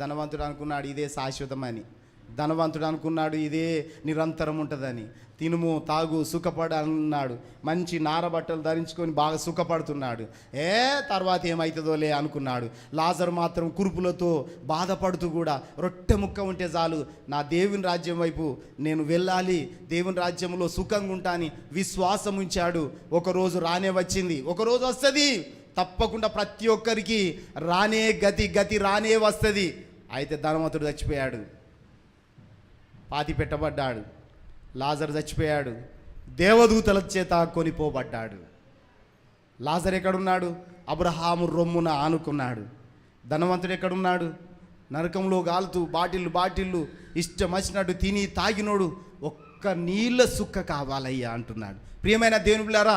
ధనవంతుడు అనుకున్నాడు ఇదే శాశ్వతమని, ధనవంతుడు అనుకున్నాడు ఇదే నిరంతరం ఉంటుందని. తినుము తాగు సుఖపడ అన్నాడు, మంచి నారబట్టలు ధరించుకొని బాగా సుఖపడుతున్నాడు. తర్వాత ఏమవుతుందోలే అనుకున్నాడు. లాజరు మాత్రం కురుపులతో బాధపడుతూ కూడా రొట్టె ముక్క ఉంటే చాలు, నా దేవుని రాజ్యం వైపు నేను వెళ్ళాలి, దేవుని రాజ్యంలో సుఖంగా ఉంటాని విశ్వాసం ఉంచాడు. ఒకరోజు రానే వచ్చింది, ఒకరోజు వస్తుంది తప్పకుండా. ప్రతి ఒక్కరికి రానే గతి రానే వస్తుంది. అయితే ధనవంతుడు చచ్చిపోయాడు, పాతి పెట్టబడ్డాడు. లాజరు చచ్చిపోయాడు, దేవదూతల చేత కొనిపోబడ్డాడు. లాజరు ఎక్కడున్నాడు? అబ్రహాము రొమ్మున ఆనుకున్నాడు. ధనవంతుడు ఎక్కడున్నాడు? నరకంలో గాలుతూ బాటిల్లు ఇష్టం వచ్చినట్టు తిని తాగినోడు ఒక్క ఒక్క నీళ్ళ సుక్క కావాలయ్యా అంటున్నాడు. ప్రియమైన దేవుని బిడ్డలారా,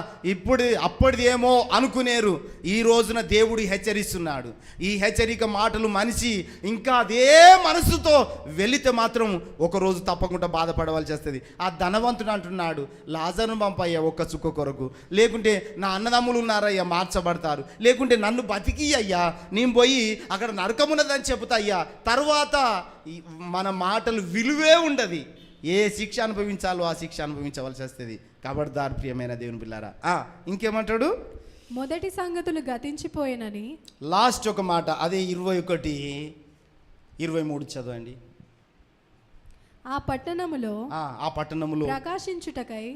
అప్పటిదేమో అనుకునేరు, ఈ రోజున దేవుడు హెచ్చరిస్తున్నాడు. ఈ హెచ్చరిక మాటలు మనిషి ఇంకా అదే మనసుతో వెళితే మాత్రం ఒకరోజు తప్పకుండా బాధపడవలసి వస్తుంది. ఆ ధనవంతుడు అంటున్నాడు, లాజరును పంపయ్యా ఒక్క చుక్క కొరకు, లేకుంటే నా అన్నదమ్ములు ఉన్నారయ్యా మార్చబడతారు, లేకుంటే నన్ను బతికి అయ్యా నేను పోయి అక్కడ నరకమున్నదని చెబుతా అయ్యా. తర్వాత మన మాటలు విలువే ఉండదు. ఏ శిక్ష అనుభవించాలో ఆ శిక్ష అనుభవించవలసి వస్తుంది. ఖబర్దార్ ప్రియమైన దేవుని పిల్లారా. ఇంకేమంటాడు? మొదటి సంగతులు గతించిపోయినని. లాస్ట్ ఒక మాట, అదే 21-23 చదవండి. ఆ పట్టణములో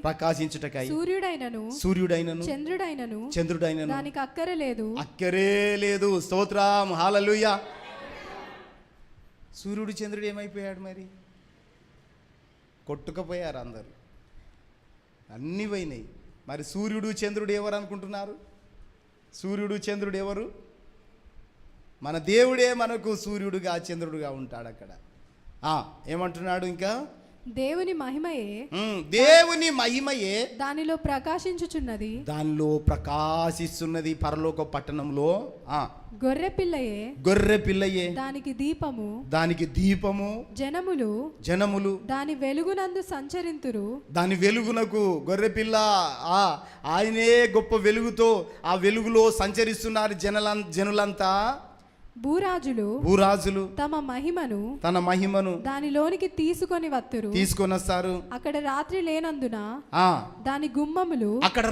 ప్రకాశించుటకై సూర్యుడైనను చంద్రుడైనను దానికి అక్కరే లేదు. స్తోత్రం, హల్లెలూయా. సూర్యుడు చంద్రుడు ఏమైపోయాడు మరి? కొట్టుకుపోయారు అందరు, అన్నీ పోయినాయి. మరి సూర్యుడు చంద్రుడు ఎవరు అనుకుంటున్నారు? సూర్యుడు చంద్రుడు ఎవరు? మన దేవుడే మనకు సూర్యుడుగా చంద్రుడుగా ఉంటాడు. అక్కడ ఏమంటున్నాడు ఇంకా? దేవుని మహిమయే దానిలో ప్రకాశిస్తున్నది పరలోక పట్టణంలో. గొర్రె పిల్లయే దానికి దీపము జనములు దాని వెలుగునందు సంచరింతురు. దాని వెలుగునకు గొర్రె పిల్ల ఆయనే గొప్ప వెలుగుతో ఆ వెలుగులో సంచరిస్తున్నారు జనులంతా. భూరాజులు తన మహిమను దానిలోనికి తీసుకొని వస్తారు. అక్కడ రాత్రి లేనందున దాని గుమ్మములు. అక్కడ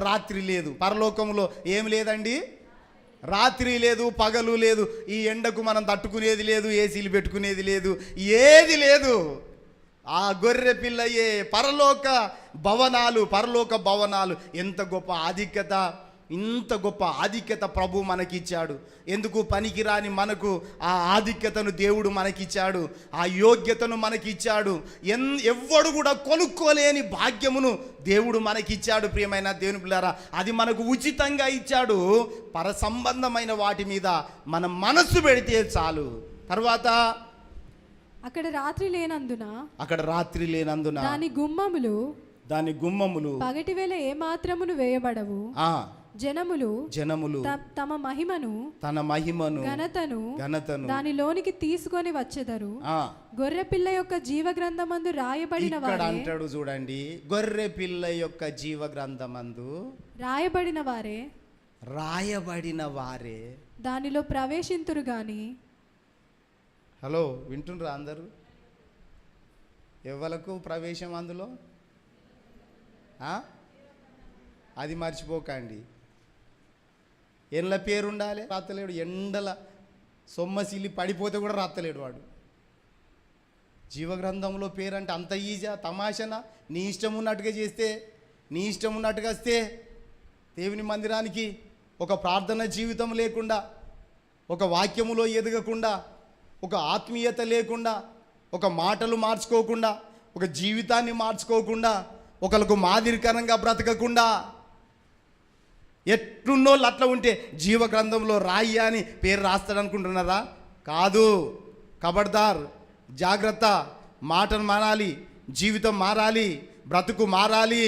రాత్రి లేదు. పరలోకంలో ఏం లేదండి, రాత్రి లేదు, పగలు లేదు. ఈ ఎండకు మనం తట్టుకునేది లేదు, ఏసీలు పెట్టుకునేది లేదు, ఏది లేదు. ఆ గొర్రె పిల్లయే పరలోక భవనాలు. ఎంత గొప్ప ఆధిక్యత, ఇంత గొప్ప ఆధిక్యత ప్రభు మనకిచ్చాడు. ఎందుకు పనికిరాని మనకు ఆ ఆధిక్యతను దేవుడు మనకిచ్చాడు, ఆ యోగ్యతను మనకిచ్చాడు. ఎవ్వడు కూడా కొనుక్కోలేని భాగ్యమును దేవుడు మనకిచ్చాడు. ప్రియమైన దేవుని పిల్లారా, అది మనకు ఉచితంగా ఇచ్చాడు. పర సంబంధమైన వాటి మీద మన మనస్సు పెడితే చాలు. తర్వాత అక్కడ రాత్రి లేనందున దాని గుమ్మములు పగటివేళ ఏమాత్రమును వేయబడవు. జనములు తన మహిమను ఘనతను దానిలోనికి తీసుకొని వచ్చెదరు. గొర్రె పిల్ల యొక్క జీవ గ్రంథమందు రాయబడిన వారే అంటాడు. చూడండి, గొర్రె పిల్ల యొక్క జీవ గ్రంథమందు రాయబడిన వారే దానిలో ప్రవేశింతురు గాని. హలో, వింటుండ్రా అందరూ? ఎవలకు ప్రవేశం అందులో? అది మర్చిపోకండి. ఎండ్ల పేరు ఉండాలి, రాత్తలేడు. ఎండల సొమ్మసిల్లి పడిపోతే కూడా రాత్తలేడు వాడు. జీవగ్రంథంలో పేరు అంటే అంత ఈజా, తమాషనా? నీ ఇష్టం ఉన్నట్టుగా చేస్తే, నీ ఇష్టం ఉన్నట్టుగా వస్తే, దేవుని మందిరానికి ఒక ప్రార్థన జీవితం లేకుండా, ఒక వాక్యములో ఎదగకుండా, ఒక ఆత్మీయత లేకుండా, ఒక మాటలు మార్చుకోకుండా, ఒక జీవితాన్ని మార్చుకోకుండా, ఒకరికి మాదిరికరంగా బ్రతకకుండా, ఎట్లున్నోళ్ళు అట్లా ఉంటే జీవ గ్రంథంలో రాయి అని పేరు రాస్తాడు అనుకుంటున్నారా? కాదు. ఖబర్దార్, జాగ్రత్త. మాటను మారాలి, జీవితం మారాలి, బ్రతుకు మారాలి.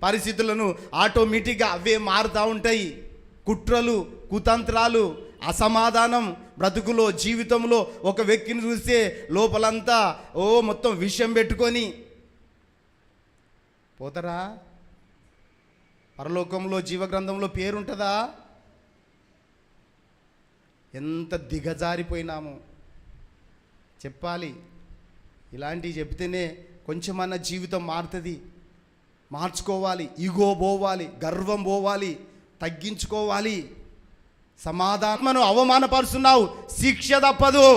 పరిస్థితులను ఆటోమేటిక్గా అవే మారుతూ ఉంటాయి. కుట్రలు, కుతంత్రాలు, అసమాధానం బ్రతుకులో, జీవితంలో ఒక వ్యక్తిని చూస్తే లోపలంతా మొత్తం విషయం పెట్టుకొని పోతారా? పరలోకంలో జీవగ్రంథంలో పేరుంటుందా? ఎంత దిగజారిపోయినాము చెప్పాలి. ఇలాంటివి చెప్తేనే కొంచెమన్నా జీవితం మారుతుంది. మార్చుకోవాలి, ఈగో పోవాలి, గర్వం పోవాలి, తగ్గించుకోవాలి. సమాధానమును అవమానపరుస్తున్నావు, శిక్ష తప్పదు.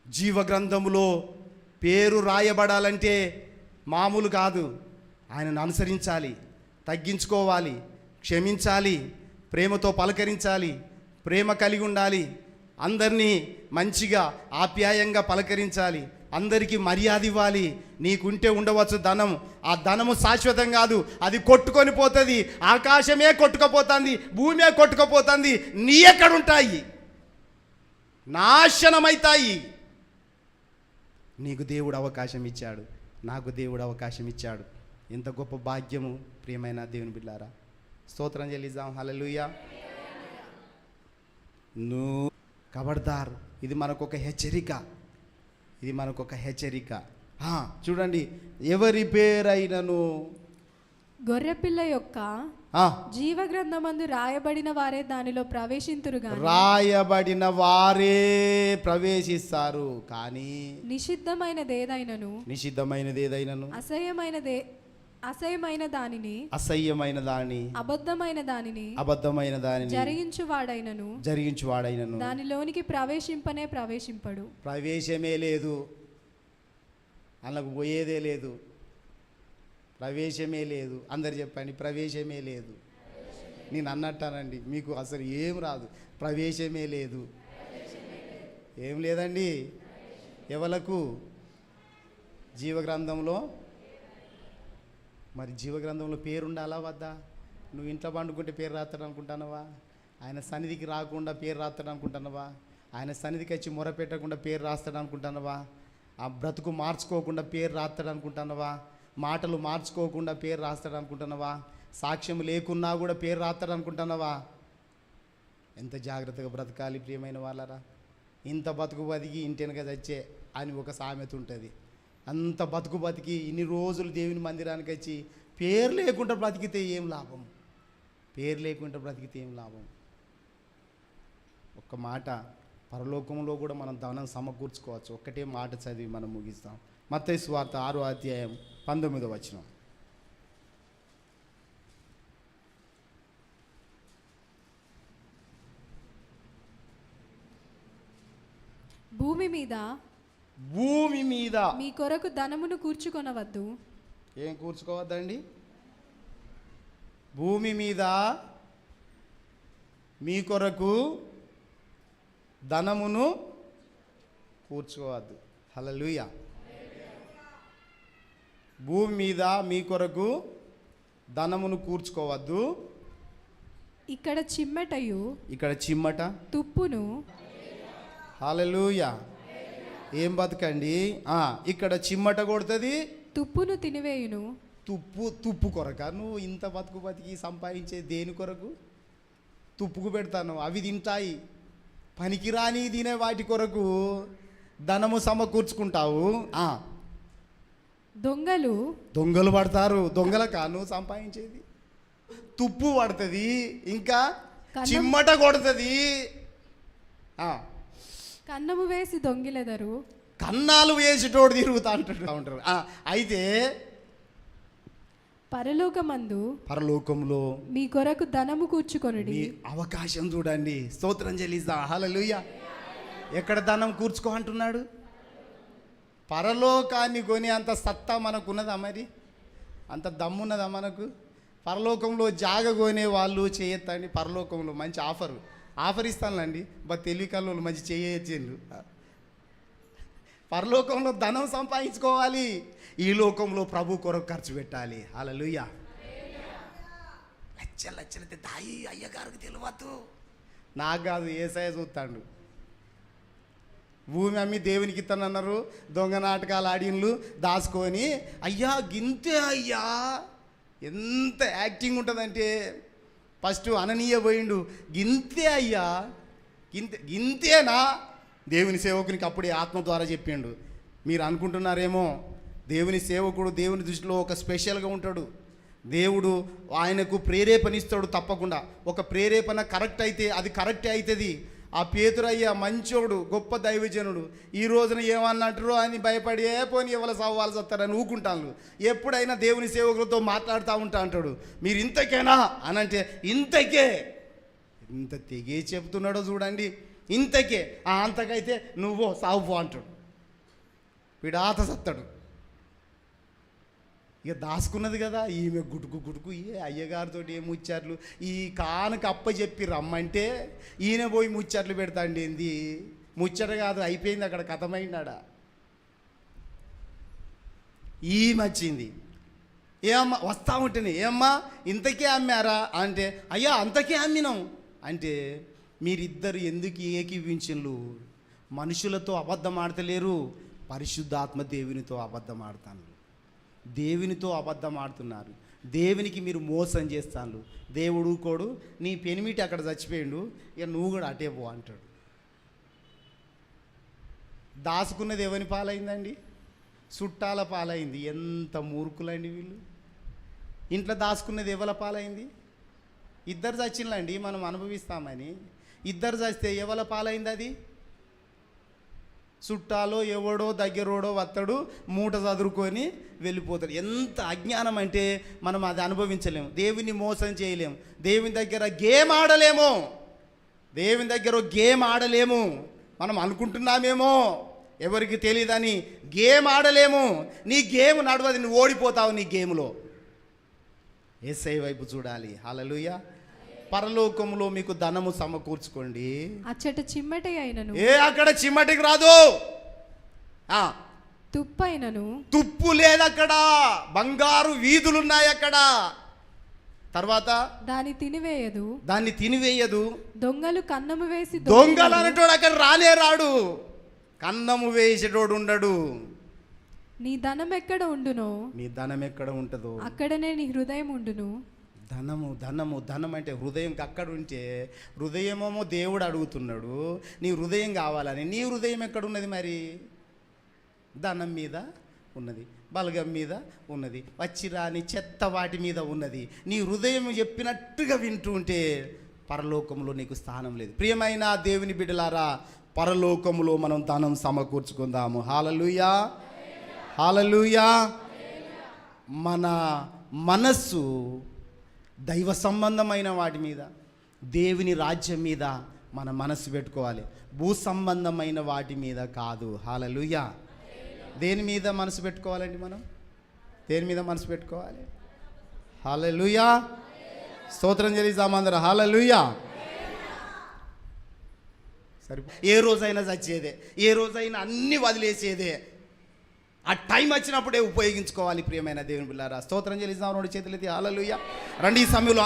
జీవగ్రంథములో పేరు రాయబడాలంటే మామూలు కాదు. ఆయనను అనుసరించాలి, తగ్గించుకోవాలి, క్షమించాలి, ప్రేమతో పలకరించాలి, ప్రేమ కలిగి ఉండాలి, అందరినీ మంచిగా ఆప్యాయంగా పలకరించాలి, అందరికీ మర్యాద ఇవ్వాలి. నీకుంటే ఉండవచ్చు ధనం, ఆ ధనము శాశ్వతం కాదు, అది కొట్టుకొని పోతుంది. ఆకాశమే కొట్టుకుపోతుంది, భూమే కొట్టుకుపోతుంది, నీ ఎక్కడుంటాయి? నాశనమైతాయి. నీకు దేవుడు అవకాశం ఇచ్చాడు, నాకు దేవుడు అవకాశం ఇచ్చాడు. ఎంత గొప్ప భాగ్యము ప్రియమైన దేవుని బిడ్డారా. స్తోత్రం చెల్లిద్దాం. హల్లెలూయా. నువ్వు ఖబర్దార్, ఇది మనకొక హెచ్చరిక, ఇది మనకొక హెచ్చరిక. చూడండి, ఎవరి పేరైనను గొర్రెపిల్ల యొక్క జీవ గ్రంథమందు రాయబడిన వారే దానిలో ప్రవేశింతురుగాని, రాయబడిన వారే ప్రవేశిస్తారు. కానీ నిషిద్ధమైనదేదైనను అసహ్యమైన దానిని అబద్ధమైన దానిని జరిగించువాడైనను దానిలోనికి ప్రవేశింపడు. ప్రవేశమే లేదు, అందులోకి పోయేదే లేదు, ప్రవేశమే లేదు. అందరు చెప్పండి, ప్రవేశమే లేదు. నేను అన్నట్టానండి, మీకు అసలు ఏం రాదు. ప్రవేశమే లేదు. ఏం లేదండి. ఎవలకు? జీవగ్రంథంలో. మరి జీవగ్రంథంలో పేరు ఉండాలా వద్దా? నువ్వు ఇంట్లో పండుకుంటే పేరు రాస్తాడు అనుకుంటున్నావా? ఆయన సన్నిధికి రాకుండా పేరు రాస్తాడు అనుకుంటున్నావా? ఆయన సన్నిధికి వచ్చి మొరపెట్టకుండా పేరు రాస్తాడు అనుకుంటున్నావా? ఆ బ్రతుకు మార్చుకోకుండా పేరు రాస్తాడు అనుకుంటున్నావా? మాటలు మార్చుకోకుండా పేరు రాస్తాడు అనుకుంటున్నావా? సాక్ష్యం లేకున్నా కూడా పేరు రాస్తాడు అనుకుంటున్నావా? ఎంత జాగ్రత్తగా బ్రతకాలి ప్రియమైన వాళ్ళరా. ఇంత బతుకు బతికి ఇంటెనక చచ్చే అని ఒక సామెత ఉంటుంది. అంత బతుకు బతికి ఇన్ని రోజులు దేవుని మందిరానికి వచ్చి పేరు లేకుండా బ్రతికితే ఏం లాభం? పేరు లేకుండా బ్రతికితే ఏం లాభం? ఒక్క మాట, పరలోకంలో కూడా మనం ధనం సమకూర్చుకోవచ్చు. ఒక్కటే మాట చదివి మనం ముగిస్తాం. మత్తయి సువార్త 6వ అధ్యాయం 19వ వచనం. భూమి మీద మీ కొరకు ధనమును కూర్చుకొనవద్దు. ఏం కూర్చుకోవద్దండి? భూమి మీద మీ కొరకు ధనమును కూర్చుకోవద్దు. హల్లెలూయా. భూమి మీద మీ కొరకు ధనమును కూర్చుకోవద్దు. ఇక్కడ చిమ్మట తుప్పును. హల్లెలూయా. ఏం బతకండి. ఇక్కడ చిమ్మట కొడుతుంది, తుప్పును తినివేయును. తుప్పు కొరక నువ్వు ఇంత బతుకు బతికి సంపాదించే దేని కొరకు? తుప్పుకు పెడతాను, అవి తింటాయి. పనికిరాని తినే వాటి కొరకు ధనము సమకూర్చుకుంటావు. దొంగలు పడతారు. దొంగల కాను సంపాదించేది. తుప్పు పడుతుంది, ఇంకా చిమ్మట కొడుతుంది. కన్నము వేసి దొంగిలెదరు. కన్నాలు వేసేటోడు తిరుగుతా ఉంటారు. అయితే పరలోకంలో మీ కొరకు ధనము కూర్చుకొనుడి. అవకాశం చూడండి. స్తోత్రం చెల్లిద్దాం. హల్లెలూయా. ఎక్కడ ధనం కూర్చుకో అంటున్నాడు? పరలోకాన్ని కొని అంత సత్తా మనకున్నదా? మరి అంత దమ్మున్నదా మనకు? పరలోకంలో జాగ కొనే వాళ్ళు చేయొద్దండి. పరలోకంలో మంచి ఆఫర్ ఇస్తానులేండి. తెలివి కళ్ళు మంచి చేయొచ్చిండ్రు. పరలోకంలో ధనం సంపాదించుకోవాలి, ఈ లోకంలో ప్రభు కొరకు ఖర్చు పెట్టాలి. హల్లెలూయా. లచ్చలైతే దాయి అయ్యగారికి తెలియదు, నాకు కాదు, యేసయ్య చూస్తాడు. భూమి అమ్మి దేవునికి ఇస్తానన్నారు. దొంగ నాటకాలు ఆడిన్లు దాచుకొని, అయ్యా గింతే అయ్యా. ఎంత యాక్టింగ్ ఉంటుందంటే, ఫస్ట్ అననీయ పోయిండు, గింతే అయ్యా, గింతేనా? దేవుని సేవకునికి అప్పుడే ఆత్మ ద్వారా చెప్పిండు. మీరు అనుకుంటున్నారేమో, దేవుని సేవకుడు దేవుని దృష్టిలో ఒక స్పెషల్గా ఉంటాడు. దేవుడు ఆయనకు ప్రేరేపణ ఇస్తాడు. తప్పకుండా ఒక ప్రేరేపణ కరెక్ట్ అయితే అది కరెక్టే అవుతుంది. ఆ పేతురయ్య మంచోడు, గొప్ప దైవజనుడు. ఈ రోజున ఏమన్నట్టు అని భయపడి పోని ఎవరు సవ్వాల్సి వస్తారని ఊకుంటాను. ఎప్పుడైనా దేవుని సేవకులతో మాట్లాడుతూ అంటాడు, మీరు ఇంతకేనా అని అంటే, ఇంతకే. ఇంత తెగే చెప్తున్నాడో చూడండి. ఇంతకే. అంతకైతే నువ్వో సావు అంటాడు. విడాత సత్తాడు. ఇక దాచుకున్నది కదా ఈమె గుటుకు అయ్యగారితో ఏం ముచ్చార్లు, ఈ కానుక అప్ప చెప్పి రమ్మంటే ఈయన పోయి ముచ్చట్లు పెడతాండి. ఏంది ముచ్చట కాదు, అయిపోయింది అక్కడ, కథమైనాడా. ఈమె వచ్చింది, ఏమ్మా వస్తా ఉంటేనే, ఏమ్మా ఇంతకే అమ్మారా అంటే, అయ్యా అంతకే అమ్మినాం అంటే, మీరిద్దరు ఎందుకు ఏకీవించు? మనుషులతో అబద్ధం ఆడతలేరు, పరిశుద్ధాత్మ దేవునితో అబద్ధం ఆడతాను. దేవునితో అబద్ధం ఆడుతున్నారు, దేవునికి మీరు మోసం చేస్తాను. దేవుడు ఊకోడు, నీ పెనిమిటి అక్కడ చచ్చిపోయిండు, ఇక నువ్వు కూడా అటే పో అంటాడు. దాచుకున్నది ఎవరి పాలైందండి? చుట్టాల పాలైంది. ఎంత మూర్ఖులండి వీళ్ళు. ఇంట్లో దాచుకున్నది ఎవల పాలైంది? ఇద్దరు చచ్చిందండి, మనం అనుభవిస్తామని. ఇద్దరు చస్తే ఎవల పాలైంది అది? చుట్టాలో ఎవడో దగ్గరోడో వత్తడు, మూట చదురుకొని వెళ్ళిపోతాడు. ఎంత అజ్ఞానం అంటే మనం అది అనుభవించలేము. దేవుని మోసం చేయలేము, దేవుని దగ్గర గేమ్ ఆడలేము, దేవుని దగ్గర గేమ్ ఆడలేము. మనం అనుకుంటున్నామేమో ఎవరికి తెలియదని గేమ్ ఆడలేము. నీ గేమ్ నడవది, నువ్వు ఓడిపోతావు నీ గేమ్లో. యేసయ్య వైపు చూడాలి. హల్లెలూయా. పరలోకములో మీకు ధనము సమకూర్చుకోండి, అచ్చట చిమ్మటి అయినను, అక్కడ చిమ్మటికి రాదు, తుప్పైనను, తుప్పు లేదు అక్కడ, బంగారు వీధులు ఉన్నాయి అక్కడ. తర్వాత దాన్ని తినివేయదు. దొంగలు కన్నము వేసి దొంగలు అనేటోడు అక్కడ రానే రాడు, కన్నము వేసేటోడు ఉండడు. నీ ధనం ఎక్కడ ఉండునో, నీ ధనం ఎక్కడ ఉంటుందో అక్కడనే నీ హృదయం ఉండును. ధనం అంటే హృదయంకి అక్కడ ఉంటే, హృదయమేమో దేవుడు అడుగుతున్నాడు, నీ హృదయం కావాలని. నీ హృదయం ఎక్కడ ఉన్నది మరి? ధనం మీద ఉన్నది, బలగం మీద ఉన్నది, వచ్చి రాని చెత్త వాటి మీద ఉన్నది. నీ హృదయం చెప్పినట్టుగా వింటూ ఉంటే పరలోకంలో నీకు స్థానం లేదు. ప్రియమైన దేవుని బిడ్డలారా, పరలోకములో మనం ధనం సమకూర్చుకుందాము. హల్లెలూయా, హల్లెలూయా. మన మనస్సు దైవ సంబంధమైన వాటి మీద, దేవుని రాజ్యం మీద మన మనస్సు పెట్టుకోవాలి, భూ సంబంధమైన వాటి మీద కాదు. హల్లెలూయా. దేని మీద మనసు పెట్టుకోవాలండి? మనం దేని మీద మనసు పెట్టుకోవాలి? హల్లెలూయా. స్తోత్రం చెల్లిద్దామందరం. హల్లెలూయా. ఏ రోజైనా చచ్చేదే, ఏ రోజైనా అన్ని వదిలేసేదే. ఆ టైం వచ్చినప్పుడే ఉపయోగించుకోవాలి. ప్రియమైన దేవుని బిడ్డలారా, స్తోత్రం చెల్లిద్దాం. రెండు చేతులెత్తి హల్లెలూయా. రండి ఈ సమయంలో